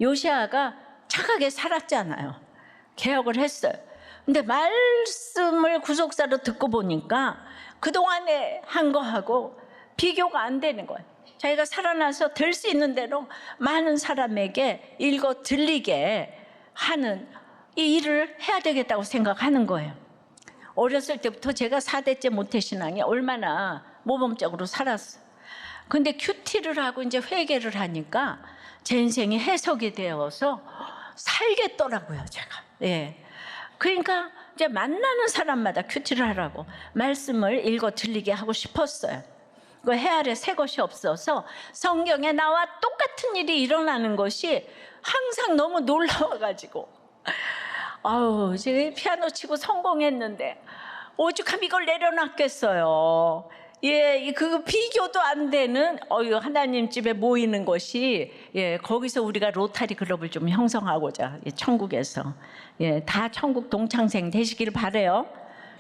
S1: 요시야가 착하게 살았잖아요. 개혁을 했어요. 근데 말씀을 구속사로 듣고 보니까 그동안에 한 거하고 비교가 안 되는 거예요. 자기가 살아나서 될 수 있는 대로 많은 사람에게 읽어 들리게 하는 이 일을 해야 되겠다고 생각하는 거예요. 어렸을 때부터 제가 4대째 모태신앙이 얼마나 모범적으로 살았어요. 근데 큐티를 하고 이제 회개를 하니까 제 인생이 해석이 되어서 살겠더라고요, 제가. 그러니까 이제 만나는 사람마다 큐티를 하라고 말씀을 읽어 들리게 하고 싶었어요. 그 해 아래 새 것이 없어서 성경에 나와 똑같은 일이 일어나는 것이 항상 너무 놀라워가지고 제가 피아노 치고 성공했는데 오죽하면 이걸 내려놨겠어요. 그 비교도 안 되는 하나님 집에 모이는 것이 거기서 우리가 로타리 클럽을 좀 형성하고자 천국에서 다 천국 동창생 되시길 바래요.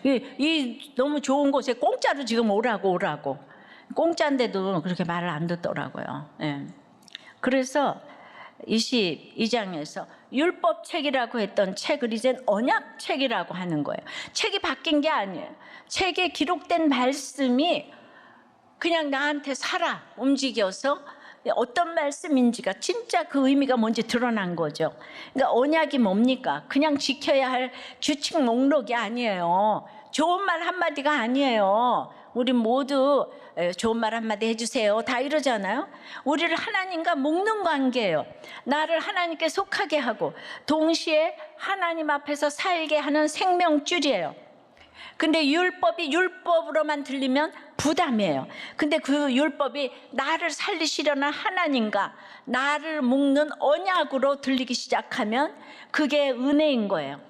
S1: 이 너무 좋은 곳에 공짜로 지금 오라고 공짜인데도 그렇게 말을 안 듣더라고요. 그래서 22장에서 율법책이라고 했던 책을 이젠 언약책이라고 하는 거예요. 책이 바뀐 게 아니에요. 책에 기록된 말씀이 그냥 나한테 움직여서 어떤 말씀인지가 진짜 그 의미가 뭔지 드러난 거죠. 그러니까 언약이 뭡니까? 그냥 지켜야 할 규칙 목록이 아니에요. 좋은 말 한마디가 아니에요. 우리 모두 좋은 말 한마디 해주세요 다 이러잖아요. 우리를 하나님과 묶는 관계예요. 나를 하나님께 속하게 하고 동시에 하나님 앞에서 살게 하는 생명줄이에요. 근데 율법이 율법으로만 들리면 부담이에요. 근데 그 율법이 나를 살리시려는 하나님과 나를 묶는 언약으로 들리기 시작하면 그게 은혜인 거예요.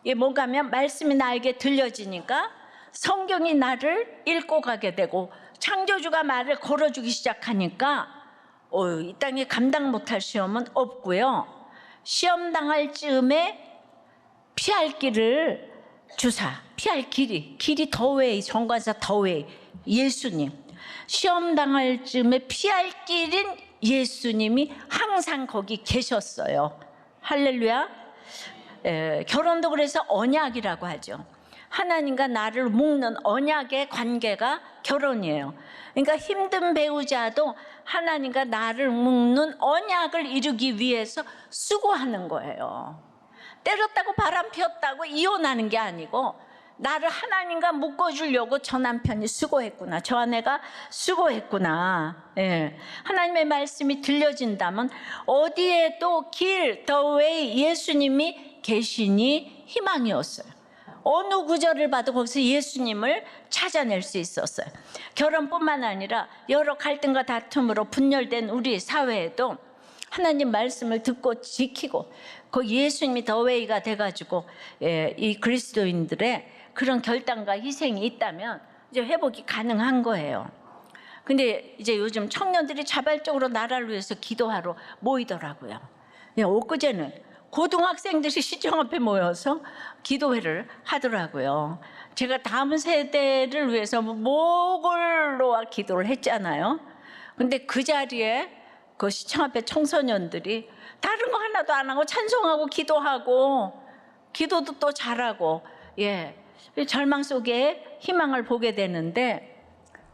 S1: 이게 뭔가 하면 말씀이 나에게 들려지니까 성경이 나를 읽고 가게 되고 창조주가 말을 걸어주기 시작하니까 이 땅에 감당 못할 시험은 없고요. 시험 당할 즈음에 피할 길을 주사, 피할 길이 더웨이, 정관사 더웨이, 예수님. 시험 당할 즈음에 피할 길인 예수님이 항상 거기 계셨어요. 할렐루야. 결혼도 그래서 언약이라고 하죠. 하나님과 나를 묶는 언약의 관계가 결혼이에요. 그러니까 힘든 배우자도 하나님과 나를 묶는 언약을 이루기 위해서 수고하는 거예요. 때렸다고 바람 피웠다고 이혼하는 게 아니고, 나를 하나님과 묶어주려고 저 남편이 수고했구나, 저 아내가 수고했구나. 하나님의 말씀이 들려진다면 어디에도 길, the way, 예수님이 계시니 희망이었어요. 어느 구절을 봐도 거기서 예수님을 찾아낼 수 있었어요. 결혼뿐만 아니라 여러 갈등과 다툼으로 분열된 우리 사회에도 하나님 말씀을 듣고 지키고 그 예수님이 더 웨이가 돼가지고 이 그리스도인들의 그런 결단과 희생이 있다면 이제 회복이 가능한 거예요. 근데 이제 요즘 청년들이 자발적으로 나라를 위해서 기도하러 모이더라고요. 엊그제는 고등학생들이 시청 앞에 모여서 기도회를 하더라고요. 제가 다음 세대를 위해서 목을 놓아 기도를 했잖아요. 근데 그 자리에 그 시청 앞에 청소년들이 다른 거 하나도 안 하고 찬송하고 기도하고, 기도도 또 잘하고, 절망 속에 희망을 보게 되는데,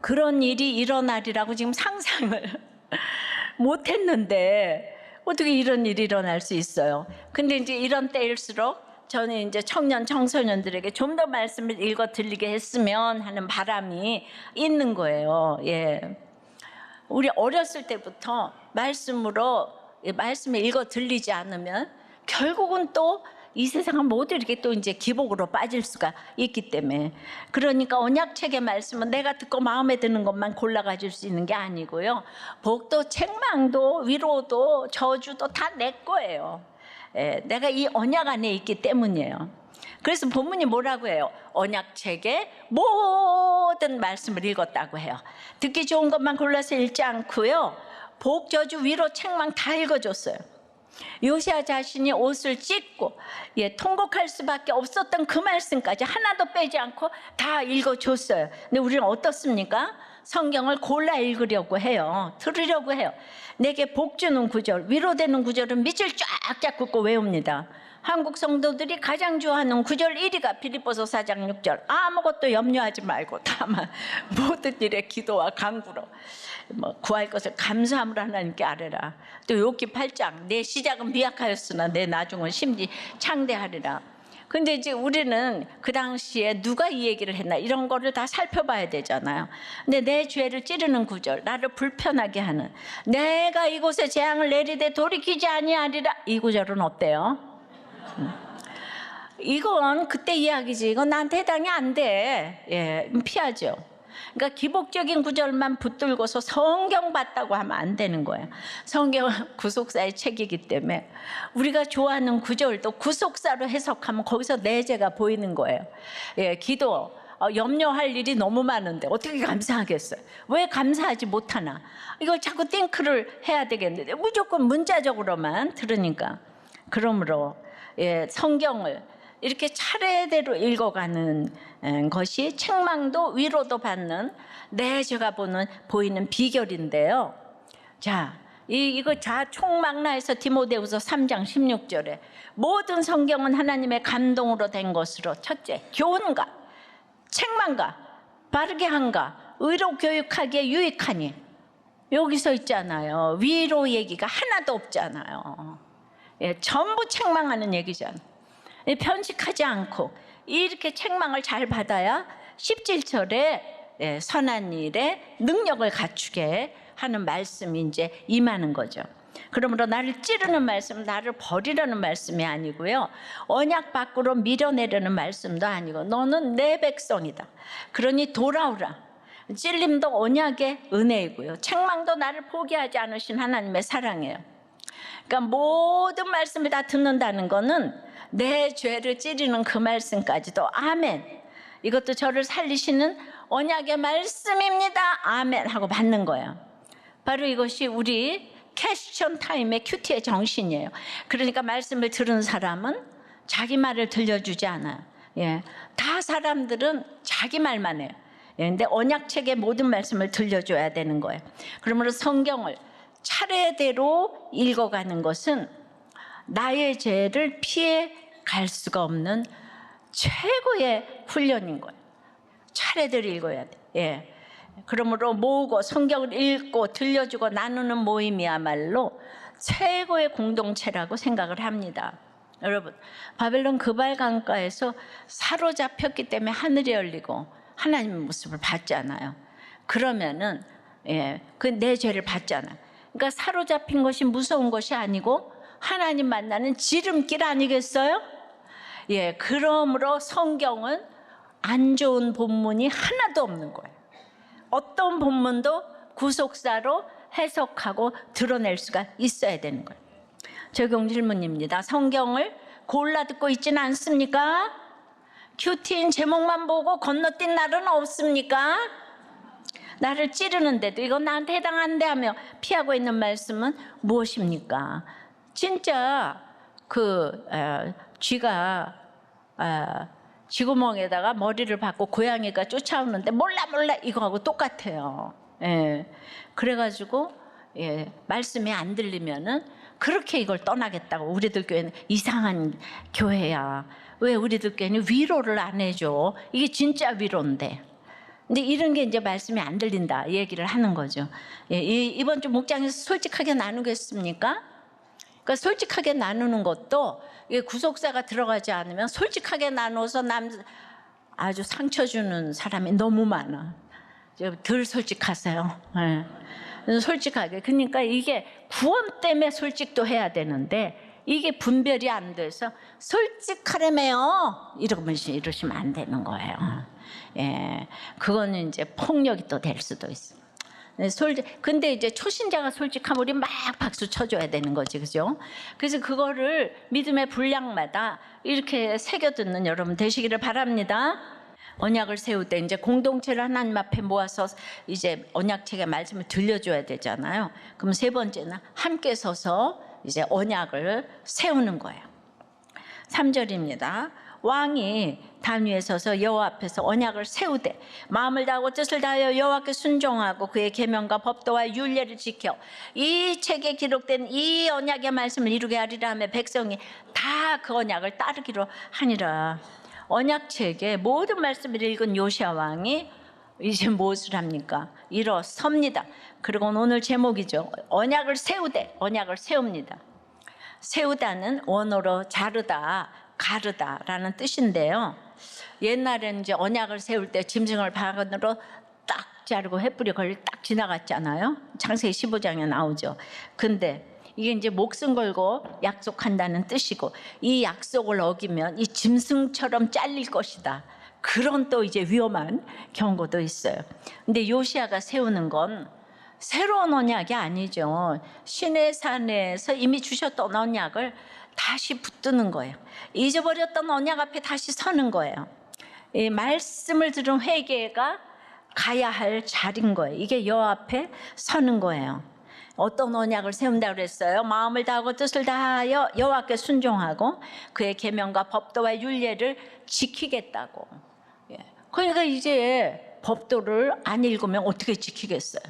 S1: 그런 일이 일어나리라고 지금 상상을 못했는데 어떻게 이런 일이 일어날 수 있어요? 근데 이제 이런 때일수록 저는 이제 청년 청소년들에게 좀 더 말씀을 읽어 들리게 했으면 하는 바람이 있는 거예요. 우리 어렸을 때부터 말씀을 읽어 들리지 않으면 결국은 또 이 세상은 모두 이렇게 또 이제 기복으로 빠질 수가 있기 때문에, 그러니까 언약책의 말씀은 내가 듣고 마음에 드는 것만 골라 가질 수 있는 게 아니고요. 복도 책망도 위로도 저주도 다 내 거예요. 내가 이 언약 안에 있기 때문이에요. 그래서 본문이 뭐라고 해요? 언약책의 모든 말씀을 읽었다고 해요. 듣기 좋은 것만 골라서 읽지 않고요, 복, 저주, 위로, 책망 다 읽어줬어요. 요시야 자신이 옷을 찢고 통곡할 수밖에 없었던 그 말씀까지 하나도 빼지 않고 다 읽어줬어요. 근데 우리는 어떻습니까? 성경을 골라 읽으려고 해요. 들으려고 해요. 내게 복 주는 구절, 위로되는 구절은 밑줄 쫙쫙 긋고 외웁니다. 한국 성도들이 가장 좋아하는 구절 1위가 빌립보서 4장 6절. 아무것도 염려하지 말고 다만 모든 일에 기도와 간구로 구할 것을 감사함으로 하나님께 아뢰라. 또 욥기 8장, 내 시작은 미약하였으나 내 나중은 심지 창대하리라. 근데 이제 우리는 그 당시에 누가 이 얘기를 했나 이런 거를 다 살펴봐야 되잖아요. 근데 내 죄를 찌르는 구절, 나를 불편하게 하는, 내가 이곳에 재앙을 내리되 돌이키지 아니하리라, 이 구절은 어때요? 이건 그때 이야기지, 이건 나한테 해당이 안 돼. 피하죠. 그러니까 기복적인 구절만 붙들고서 성경 봤다고 하면 안 되는 거예요. 성경은 구속사의 책이기 때문에 우리가 좋아하는 구절도 구속사로 해석하면 거기서 내 죄가 보이는 거예요. 기도, 염려할 일이 너무 많은데 어떻게 감사하겠어요? 왜 감사하지 못하나? 이걸 자꾸 띵크를 해야 되겠는데 무조건 문자적으로만 들으니까. 그러므로 성경을 이렇게 차례대로 읽어가는 것이 책망도 위로도 받는 내 죄가 보이는 비결인데요. 자, 이거 총망라해서 디모데후서 3장 16절에 모든 성경은 하나님의 감동으로 된 것으로 첫째, 교훈과 책망과 바르게 함과 의로 교육하기에 유익하니, 여기서 있잖아요. 위로 얘기가 하나도 없잖아요. 전부 책망하는 얘기잖아요. 편식하지 않고 이렇게 책망을 잘 받아야 17절에 선한 일에 능력을 갖추게 하는 말씀이 이제 임하는 거죠. 그러므로 나를 찌르는 말씀은 나를 버리라는 말씀이 아니고요, 언약 밖으로 밀어내려는 말씀도 아니고, 너는 내 백성이다, 그러니 돌아오라. 찔림도 언약의 은혜이고요, 책망도 나를 포기하지 않으신 하나님의 사랑이에요. 그러니까 모든 말씀을 다 듣는다는 거는 내 죄를 찌르는 그 말씀까지도 아멘, 이것도 저를 살리시는 언약의 말씀입니다, 아멘 하고 받는 거예요. 바로 이것이 우리 퀘스천 타임의 큐티의 정신이에요. 그러니까 말씀을 들은 사람은 자기 말을 들려주지 않아요. 예, 다 사람들은 자기 말만 해요. 예, 근데 언약책의 모든 말씀을 들려줘야 되는 거예요. 그러므로 성경을 차례대로 읽어가는 것은 나의 죄를 피해 갈 수가 없는 최고의 훈련인 거예요. 차례대로 읽어야 돼. 예. 그러므로 모으고 성경을 읽고 들려주고 나누는 모임이야말로 최고의 공동체라고 생각을 합니다. 여러분, 바벨론 그발 강가에서 사로잡혔기 때문에 하늘이 열리고 하나님의 모습을 봤잖아요. 그러면은 그 내 죄를 봤잖아요. 그러니까 사로잡힌 것이 무서운 것이 아니고 하나님 만나는 지름길 아니겠어요? 예, 그러므로 성경은 안 좋은 본문이 하나도 없는 거예요. 어떤 본문도 구속사로 해석하고 드러낼 수가 있어야 되는 거예요. 적용 질문입니다. 성경을 골라 듣고 있지는 않습니까? 큐티인 제목만 보고 건너뛴 날은 없습니까? 나를 찌르는데도 이건 나한테 해당한데 하며 피하고 있는 말씀은 무엇입니까? 진짜 쥐가 쥐구멍에다가 머리를 박고 고양이가 쫓아오는데 몰라 이거하고 똑같아요. 예. 그래가지고 말씀이 안 들리면은 그렇게 이걸 떠나겠다고. 우리들 교회는 이상한 교회야. 왜 우리들 교회는 위로를 안 해줘? 이게 진짜 위로인데. 근데 이런 게 이제 말씀이 안 들린다 얘기를 하는 거죠. 예, 이번 주 목장에서 솔직하게 나누겠습니까? 그러니까 솔직하게 나누는 것도 구속사가 들어가지 않으면 솔직하게 나눠서 아주 상처 주는 사람이 너무 많아. 덜 솔직하세요. 네. 솔직하게. 그러니까 이게 구원 때문에 솔직도 해야 되는데 이게 분별이 안 돼서 솔직하려며요 이러시면 안 되는 거예요. 예, 그거는 이제 폭력이 또 될 수도 있어. 근데 이제 초신자가 솔직하면 우리 막 박수 쳐줘야 되는 거지, 그죠? 그래서 그거를 믿음의 분량마다 이렇게 새겨 듣는 여러분 되시기를 바랍니다. 언약을 세울 때 이제 공동체를 하나님 앞에 모아서 이제 언약책의 말씀을 들려줘야 되잖아요. 그럼 세 번째는 함께 서서 이제 언약을 세우는 거예요. 3절입니다. 왕이 단 위에 서서 여호와 앞에서 언약을 세우되 마음을 다하고 뜻을 다하여 여호와께 순종하고 그의 계명과 법도와 율례를 지켜 이 책에 기록된 이 언약의 말씀을 이루게 하리라 하며 백성이 다 그 언약을 따르기로 하니라. 언약책의 모든 말씀을 읽은 요시야 왕이 이제 무엇을 합니까? 일어섭니다. 그리고 오늘 제목이죠. 언약을 세우되, 언약을 세웁니다. 세우다는 원어로 자르다, 가르다라는 뜻인데요. 옛날에는 이제 언약을 세울 때 짐승을 바늘로 딱 자르고 횃불이 걸려 딱 지나갔잖아요. 창세기 15장에 나오죠. 근데 이게 이제 목숨 걸고 약속한다는 뜻이고 이 약속을 어기면 이 짐승처럼 잘릴 것이다. 그런 또 이제 위험한 경고도 있어요. 근데 요시야가 세우는 건 새로운 언약이 아니죠. 시내산에서 이미 주셨던 언약을 다시 붙드는 거예요. 잊어버렸던 언약 앞에 다시 서는 거예요. 이 말씀을 들은 회개가 가야 할 자리인 거예요. 이게 여호와 앞에 서는 거예요. 어떤 언약을 세운다고 그랬어요? 마음을 다하고 뜻을 다하여 여호와께 순종하고 그의 계명과 법도와 율례를 지키겠다고. 그러니까 이제 법도를 안 읽으면 어떻게 지키겠어요?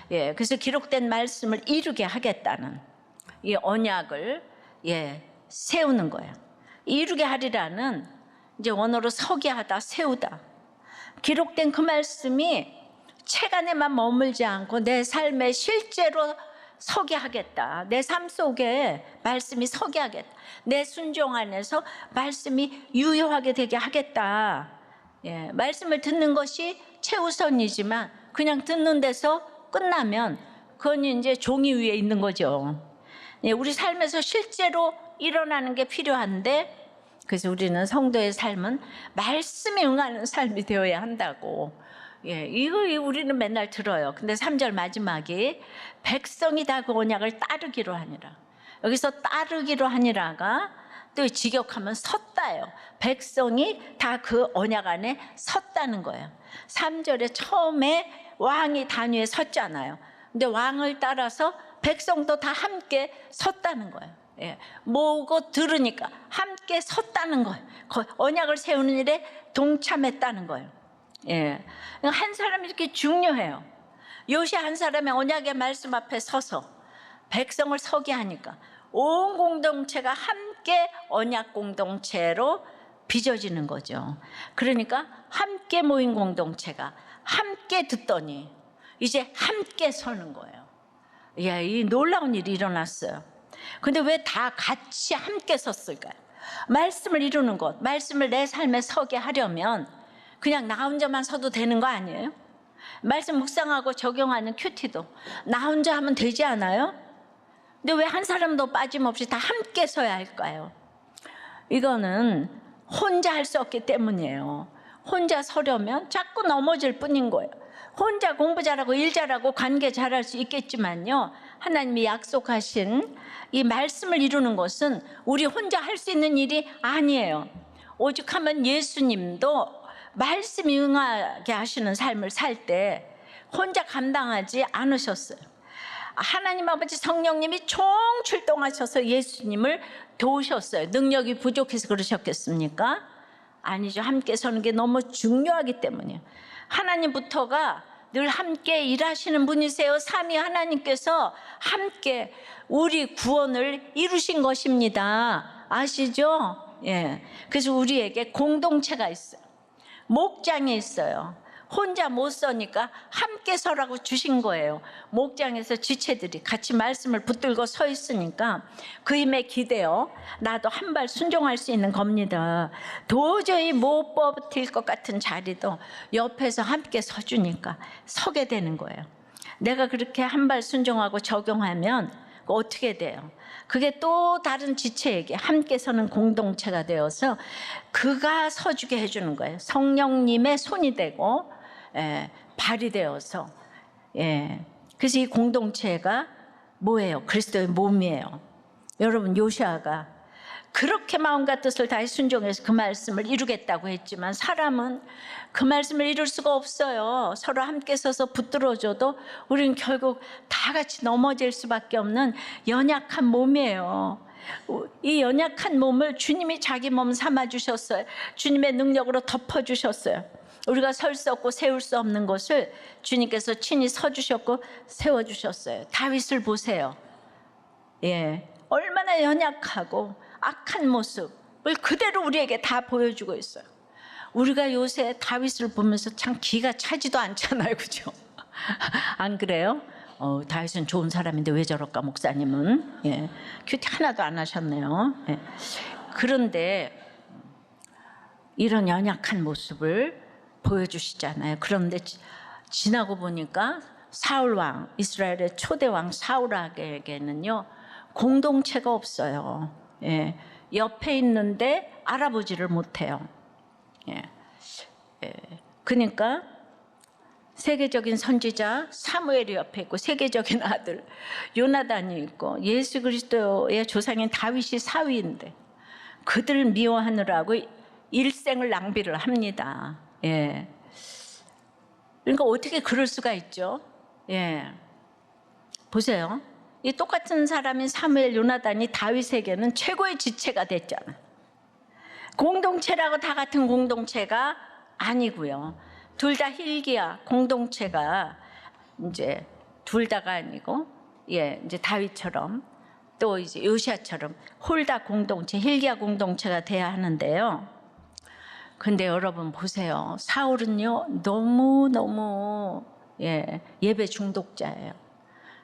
S1: 그래서 기록된 말씀을 이루게 하겠다는 이 언약을 세우는 거예요. 이루게 하리라는 이제 원어로 서게 하다, 세우다. 기록된 그 말씀이 책 안에만 머물지 않고 내 삶에 실제로 서게 하겠다. 내 삶 속에 말씀이 서게 하겠다. 내 순종 안에서 말씀이 유효하게 되게 하겠다. 말씀을 듣는 것이 최우선이지만 그냥 듣는 데서 끝나면 그건 이제 종이 위에 있는 거죠. 우리 삶에서 실제로 일어나는 게 필요한데 그래서 우리는 성도의 삶은 말씀에 응하는 삶이 되어야 한다고. 이거 우리는 맨날 들어요. 근데 3절 마지막에 백성이 다 그 언약을 따르기로 하니라. 여기서 따르기로 하니라가 또 직역하면 섰다예요. 백성이 다 그 언약 안에 섰다는 거예요. 3절에 처음에 왕이 단위에 섰잖아요. 근데 왕을 따라서 백성도 다 함께 섰다는 거예요. 예, 모으고 들으니까 함께 섰다는 거예요. 언약을 세우는 일에 동참했다는 거예요. 예, 한 사람이 이렇게 중요해요. 요시 한 사람의 언약의 말씀 앞에 서서 백성을 서게 하니까 온 공동체가 함께 언약 공동체로 빚어지는 거죠. 그러니까 함께 모인 공동체가 함께 듣더니 이제 함께 서는 거예요. 야, 이 놀라운 일이 일어났어요. 근데 왜 다 같이 함께 섰을까요? 말씀을 이루는 것, 말씀을 내 삶에 서게 하려면 그냥 나 혼자만 서도 되는 거 아니에요? 말씀 묵상하고 적용하는 큐티도 나 혼자 하면 되지 않아요? 근데 왜 한 사람도 빠짐없이 다 함께 서야 할까요? 이거는 혼자 할 수 없기 때문이에요. 혼자 서려면 자꾸 넘어질 뿐인 거예요. 혼자 공부 잘하고 일 잘하고 관계 잘할 수 있겠지만요, 하나님이 약속하신 이 말씀을 이루는 것은 우리 혼자 할 수 있는 일이 아니에요. 오죽하면 예수님도 말씀이 응하게 하시는 삶을 살 때 혼자 감당하지 않으셨어요. 하나님 아버지 성령님이 총출동하셔서 예수님을 도우셨어요. 능력이 부족해서 그러셨겠습니까? 아니죠. 함께 서는 게 너무 중요하기 때문이에요. 하나님부터가 늘 함께 일하시는 분이세요. 삼위 하나님께서 함께 우리 구원을 이루신 것입니다. 아시죠? 예. 그래서 우리에게 공동체가 있어요. 목장이 있어요. 혼자 못 서니까 함께 서라고 주신 거예요. 목장에서 지체들이 같이 말씀을 붙들고 서 있으니까 그 힘에 기대어 나도 한 발 순종할 수 있는 겁니다. 도저히 못 버틸 것 같은 자리도 옆에서 함께 서주니까 서게 되는 거예요. 내가 그렇게 한 발 순종하고 적용하면 어떻게 돼요? 그게 또 다른 지체에게 함께 서는 공동체가 되어서 그가 서주게 해주는 거예요. 성령님의 손이 되고 발이 되어서. 그래서 이 공동체가 뭐예요? 그리스도의 몸이에요. 여러분, 요시아가 그렇게 마음과 뜻을 다해 순종해서 그 말씀을 이루겠다고 했지만 사람은 그 말씀을 이룰 수가 없어요. 서로 함께 서서 붙들어줘도 우리는 결국 다 같이 넘어질 수밖에 없는 연약한 몸이에요. 이 연약한 몸을 주님이 자기 몸 삼아주셨어요. 주님의 능력으로 덮어주셨어요. 우리가 설 수 없고 세울 수 없는 것을 주님께서 친히 서주셨고 세워주셨어요. 다윗을 보세요. 얼마나 연약하고 악한 모습을 그대로 우리에게 다 보여주고 있어요. 우리가 요새 다윗을 보면서 참 기가 차지도 않잖아요. 그죠? 안 그래요? 다윗은 좋은 사람인데 왜 저럴까, 목사님은? 큐티 하나도 안 하셨네요. 그런데 이런 연약한 모습을 보여주시잖아요. 그런데 지나고 보니까 사울왕, 이스라엘의 초대왕 사울에게는요 공동체가 없어요. 옆에 있는데 알아보지를 못해요. 그러니까 세계적인 선지자 사무엘이 옆에 있고 세계적인 아들 요나단이 있고 예수 그리스도의 조상인 다윗이 사위인데 그들을 미워하느라고 일생을 낭비를 합니다. 그러니까 어떻게 그럴 수가 있죠? 보세요. 이 똑같은 사람인 사무엘, 요나단이 다윗에게는 최고의 지체가 됐잖아요. 공동체라고 다 같은 공동체가 아니고요. 둘 다 hil기야 공동체가 이제 둘 다가 아니고 이제 다윗처럼 또 이제 요시아처럼 홀다 공동체, hil기야 공동체가 돼야 하는데요. 근데 여러분 보세요. 사울은요 너무 예배 중독자예요.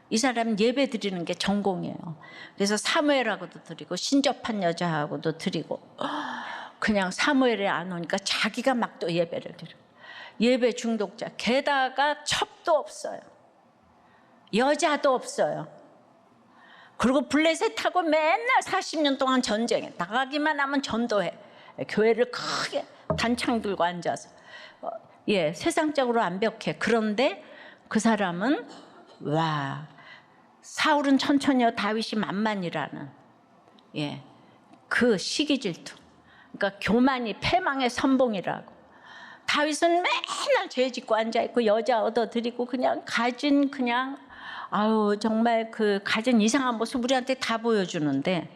S1: 이 사람은 예배 드리는 게 전공이에요. 그래서 사무엘하고도 드리고 신접한 여자하고도 드리고 그냥 사무엘에 안 오니까 자기가 막 또 예배를 드려. 예배 중독자. 게다가 첩도 없어요. 여자도 없어요. 그리고 블레셋하고 맨날 40년 동안 전쟁해. 나가기만 하면 전도해. 교회를 크게 단창 들고 앉아서. 세상적으로 완벽해. 그런데 그 사람은 사울은 천천히요 다윗이 만만이라는 그 시기 질투. 그러니까 교만이 패망의 선봉이라고. 다윗은 맨날 죄 짓고 앉아있고 여자 얻어들이고 그냥 가진 정말 그 가진 이상한 모습 우리한테 다 보여주는데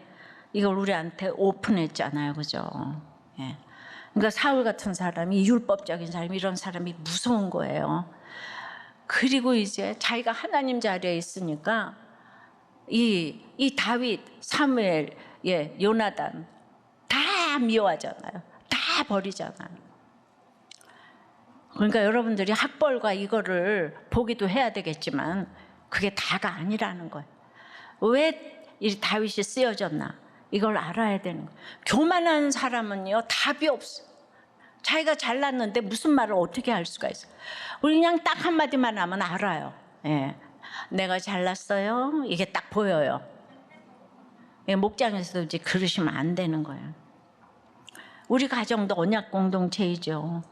S1: 이걸 우리한테 오픈했잖아요, 그죠? 예. 그러니까 사울 같은 사람이, 율법적인 사람이, 이런 사람이 무서운 거예요. 그리고 이제 자기가 하나님 자리에 있으니까 이 다윗, 사무엘, 예, 요나단 다 미워하잖아요. 다 버리잖아요. 그러니까 여러분들이 학벌과 이거를 보기도 해야 되겠지만 그게 다가 아니라는 거예요. 왜 이 다윗이 쓰여졌나? 이걸 알아야 되는 거예요. 교만한 사람은요, 답이 없어. 자기가 잘났는데 무슨 말을 어떻게 할 수가 있어요. 우리 그냥 딱 한마디만 하면 알아요. 예. 내가 잘났어요. 이게 딱 보여요. 예, 목장에서도 이제 그러시면 안 되는 거예요. 우리 가정도 언약 공동체이죠.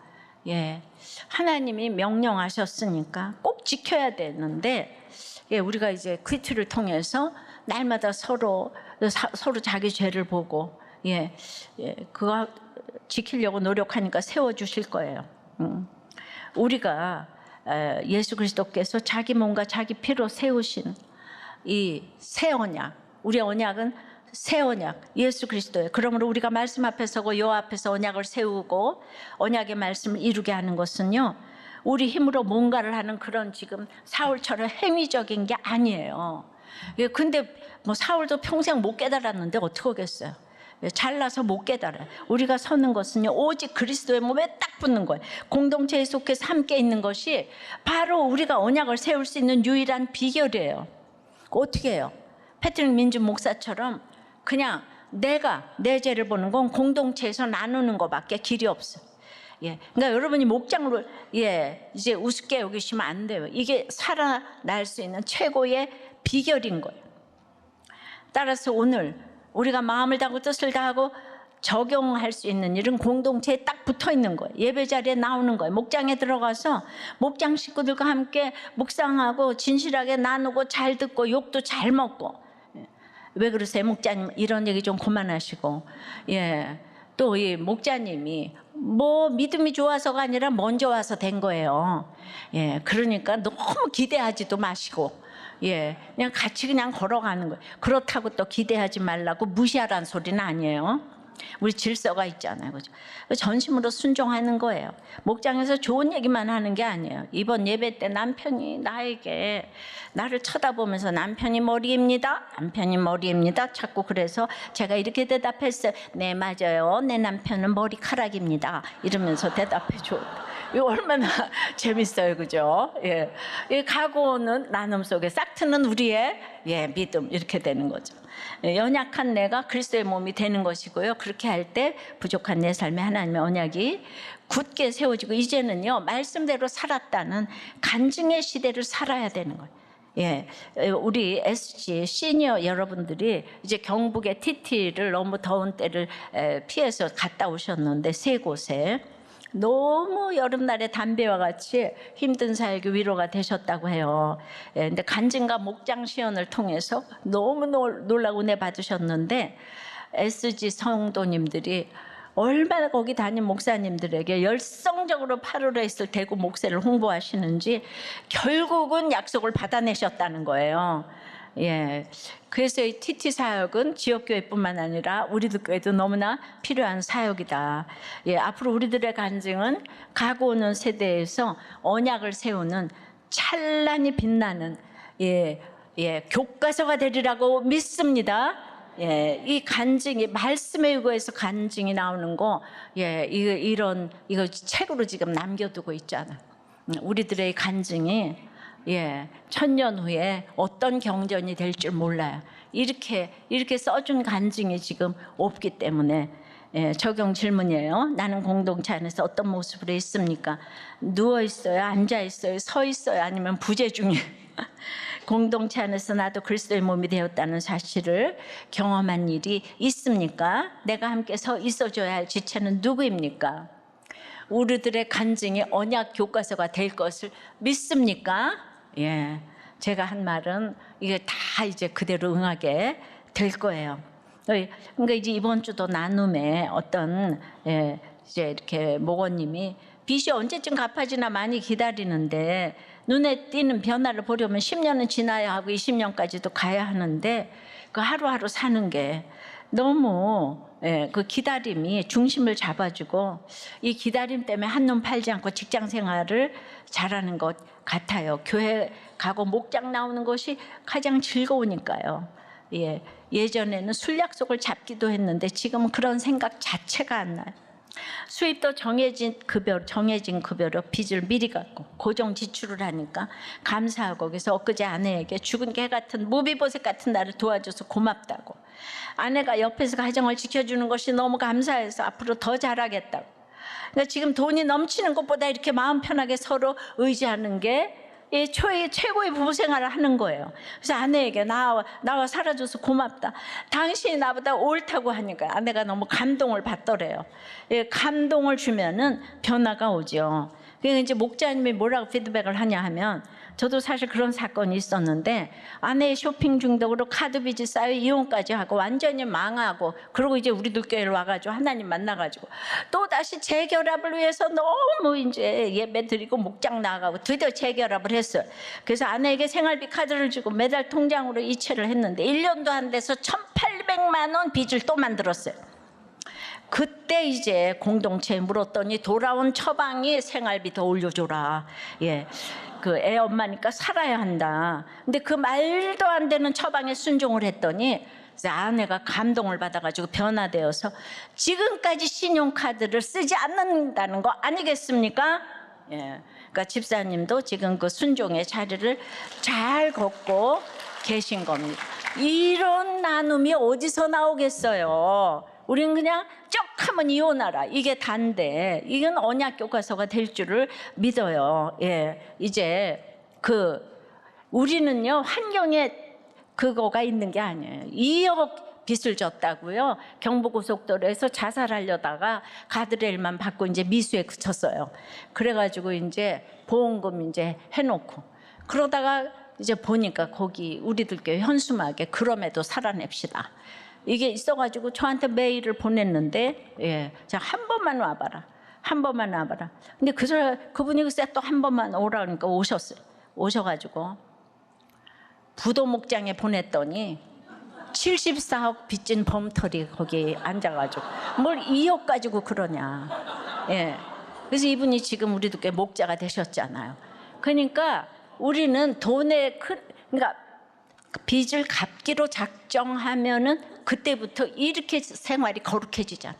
S1: 예, 하나님이 명령하셨으니까 꼭 지켜야 되는데, 예, 우리가 이제 퀴트를 통해서 날마다 서로 자기 죄를 보고, 예, 그거 지키려고 노력하니까 세워주실 거예요. 우리가 예수 그리스도께서 자기 몸과 자기 피로 세우신 이 새 언약, 우리 언약은 새 언약, 예수 그리스도예요. 그러므로 우리가 말씀 앞에 서고 요 앞에서 언약을 세우고 언약의 말씀을 이루게 하는 것은요, 우리 힘으로 뭔가를 하는 그런 지금 사울처럼 행위적인 게 아니에요. 근데 뭐 사울도 평생 못 깨달았는데 어떡하겠어요. 잘나서 못 깨달아요. 우리가 서는 것은요, 오직 그리스도의 몸에 딱 붙는 거예요. 공동체에 속해서 함께 있는 것이 바로 우리가 언약을 세울 수 있는 유일한 비결이에요. 어떻게 해요? 패트릭 민준 목사처럼 그냥 내가 내 죄를 보는 건 공동체에서 나누는 것밖에 길이 없어. 예, 그러니까 여러분이 목장을 이제 우습게 여기시면 안 돼요. 이게 살아날 수 있는 최고의 비결인 거예요. 따라서 오늘 우리가 마음을 다하고 뜻을 다하고 적용할 수 있는 일은 공동체에 딱 붙어 있는 거예요. 예배 자리에 나오는 거예요. 목장에 들어가서 목장 식구들과 함께 묵상하고 진실하게 나누고 잘 듣고 욕도 잘 먹고. 왜 그러세요? 목자님 이런 얘기 좀 그만하시고. 예, 또 이 목자님이 뭐 믿음이 좋아서가 아니라 먼저 와서 된 거예요. 예, 그러니까 너무 기대하지도 마시고, 예, 그냥 같이 그냥 걸어가는 거예요. 그렇다고 또 기대하지 말라고 무시하라는 소리는 아니에요. 우리 질서가 있잖아요, 그죠? 전심으로 순종하는 거예요. 목장에서 좋은 얘기만 하는 게 아니에요. 이번 예배 때 남편이 나에게 나를 쳐다보면서 남편이 머리입니다, 남편이 머리입니다. 자꾸 그래서 제가 이렇게 대답했어요. 네, 맞아요. 내 남편은 머리카락입니다. 이러면서 대답해 줘. 이거 얼마나 재밌어요, 그죠? 예, 이 각오는 나눔 속에 싹트는 우리의 믿음, 이렇게 되는 거죠. 연약한 내가 그리스도의 몸이 되는 것이고요. 그렇게 할 때 부족한 내 삶에 하나님의 언약이 굳게 세워지고, 이제는요, 말씀대로 살았다는 간증의 시대를 살아야 되는 거예요. 예, 우리 SG 시니어 여러분들이 이제 경북의 TT를 너무 더운 때를 피해서 갔다 오셨는데, 세 곳에 너무 여름날에 담배와 같이 힘든 사역이 위로가 되셨다고 해요. 근데 간증과 목장 시연을 통해서 너무 놀라고 은혜 받으셨는데, SG 성도님들이 얼마나 거기 담임 목사님들에게 열성적으로 8월에 있을 대구 목회를 홍보하시는지 결국은 약속을 받아내셨다는 거예요. 예, 그래서 이 TT 사역은 지역교회뿐만 아니라 우리들 교회도 너무나 필요한 사역이다. 예, 앞으로 우리들의 간증은 가고 오는 세대에서 언약을 세우는 찬란히 빛나는 교과서가 되리라고 믿습니다. 예, 이 간증이 말씀에 의거해서 간증이 나오는 거, 이거 책으로 지금 남겨두고 있잖아. 우리들의 간증이 1000년 후에 어떤 경전이 될 줄 몰라요. 이렇게 써준 간증이 지금 없기 때문에. 적용 질문이에요. 나는 공동체 안에서 어떤 모습으로 있습니까? 누워 있어요? 앉아 있어요? 서 있어요? 아니면 부재 중이에요? 공동체 안에서 나도 그리스도의 몸이 되었다는 사실을 경험한 일이 있습니까? 내가 함께 서 있어줘야 할 지체는 누구입니까? 우리들의 간증이 언약 교과서가 될 것을 믿습니까? 예, 제가 한 말은 이게 다 이제 그대로 응하게 될 거예요. 그러니까 이제 이번 주도 나눔에 어떤 이제 이렇게 목원님이 빚이 언제쯤 갚아지나 많이 기다리는데, 눈에 띄는 변화를 보려면 10년은 지나야 하고 20년까지도 가야 하는데, 그 하루하루 사는 게 너무 그 기다림이 중심을 잡아주고 이 기다림 때문에 한눈 팔지 않고 직장 생활을 잘하는 것 같아요. 교회 가고 목장 나오는 것이 가장 즐거우니까요. 예전에는 술 약속을 잡기도 했는데 지금은 그런 생각 자체가 안 나요. 수입도 정해진 급여로 빚을 미리 갚고 고정 지출을 하니까 감사하고, 그래서 엊그제 아내에게 죽은 개 같은 무비보셋 같은 나를 도와줘서 고맙다고, 아내가 옆에서 가정을 지켜주는 것이 너무 감사해서 앞으로 더 잘하겠다고. 그러니까 지금 돈이 넘치는 것보다 이렇게 마음 편하게 서로 의지하는 게 최고의 부부 생활을 하는 거예요. 그래서 아내에게 나와 살아줘서 고맙다. 당신이 나보다 옳다고 하니까 아내가 너무 감동을 받더래요. 감동을 주면은 변화가 오죠. 그러니까 이제 목자님이 뭐라고 피드백을 하냐 하면, 저도 사실 그런 사건이 있었는데 아내의 쇼핑 중독으로 카드 빚이 쌓여 이혼까지 하고 완전히 망하고, 그리고 이제 우리들 교회를 와가지고 하나님 만나가지고 또 다시 재결합을 위해서 너무 이제 예배 드리고 목장 나가고 드디어 재결합을 했어요. 그래서 아내에게 생활비 카드를 주고 매달 통장으로 이체를 했는데 1년도 안 돼서 1,800만 원 빚을 또 만들었어요. 그때 이제 공동체에 물었더니 돌아온 처방이 생활비 더 올려줘라. 그 애 엄마니까 살아야 한다. 근데 그 말도 안 되는 처방에 순종을 했더니 아내가 감동을 받아가지고 변화되어서 지금까지 신용카드를 쓰지 않는다는 거 아니겠습니까? 그러니까 집사님도 지금 그 순종의 자리를 잘 걷고 계신 겁니다. 이런 나눔이 어디서 나오겠어요? 우린 그냥 쩍 하면 이혼하라, 이게 단데, 이건 언약 교과서가 될 줄을 믿어요. 이제 우리는요 환경에 그거가 있는 게 아니에요. 2억 빚을 졌다고요. 경부고속도로에서 자살하려다가 가드레일만 받고 이제 미수에 그쳤어요. 그래가지고 이제 보험금 이제 해놓고 그러다가 이제 보니까 거기 우리들 교회 현수막에 그럼에도 살아냅시다, 이게 있어가지고 저한테 메일을 보냈는데, 자, 한 번만 와봐라, 한 번만 와봐라. 근데 그분이 글쎄 또 한 번만 오라니까 오셨어요. 오셔가지고 부도 목장에 보냈더니 74억 빚진 범털이 거기 앉아가지고 뭘 2억 가지고 그러냐. 그래서 이분이 지금 우리도 꽤 목자가 되셨잖아요. 그러니까 우리는 그러니까 빚을 갚기로 작정하면은 그때부터 이렇게 생활이 거룩해지잖아.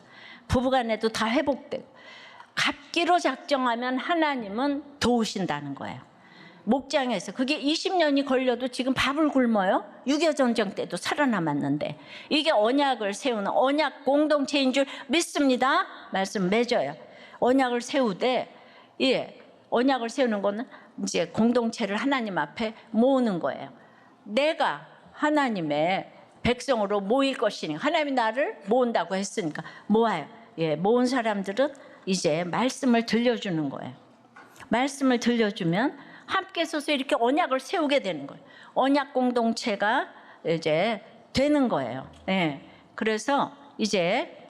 S1: 부부간에도 다 회복되고. 갚기로 작정하면 하나님은 도우신다는 거예요. 목장에서 그게 20년이 걸려도 지금 밥을 굶어요. 6.25 전쟁 때도 살아남았는데, 이게 언약을 세우는 언약 공동체인 줄 믿습니다. 말씀 맺어요. 언약을 세우되, 언약을 세우는 거는 이제 공동체를 하나님 앞에 모으는 거예요. 내가 하나님의 백성으로 모일 것이니, 하나님이 나를 모은다고 했으니까 모아요. 모은 사람들은 이제 말씀을 들려주는 거예요. 말씀을 들려주면 함께 서서 이렇게 언약을 세우게 되는 거예요. 언약 공동체가 이제 되는 거예요. 그래서 이제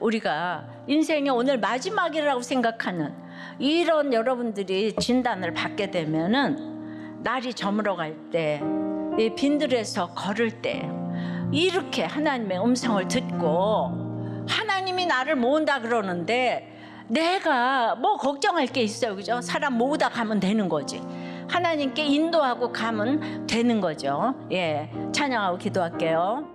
S1: 우리가 인생의 오늘 마지막이라고 생각하는 이런 여러분들이 진단을 받게 되면은, 날이 저물어갈 때, 빈들에서 걸을 때 이렇게 하나님의 음성을 듣고, 하나님이 나를 모은다 그러는데 내가 뭐 걱정할 게 있어요, 그죠? 사람 모으다 가면 되는 거지. 하나님께 인도하고 가면 되는 거죠. 찬양하고 기도할게요.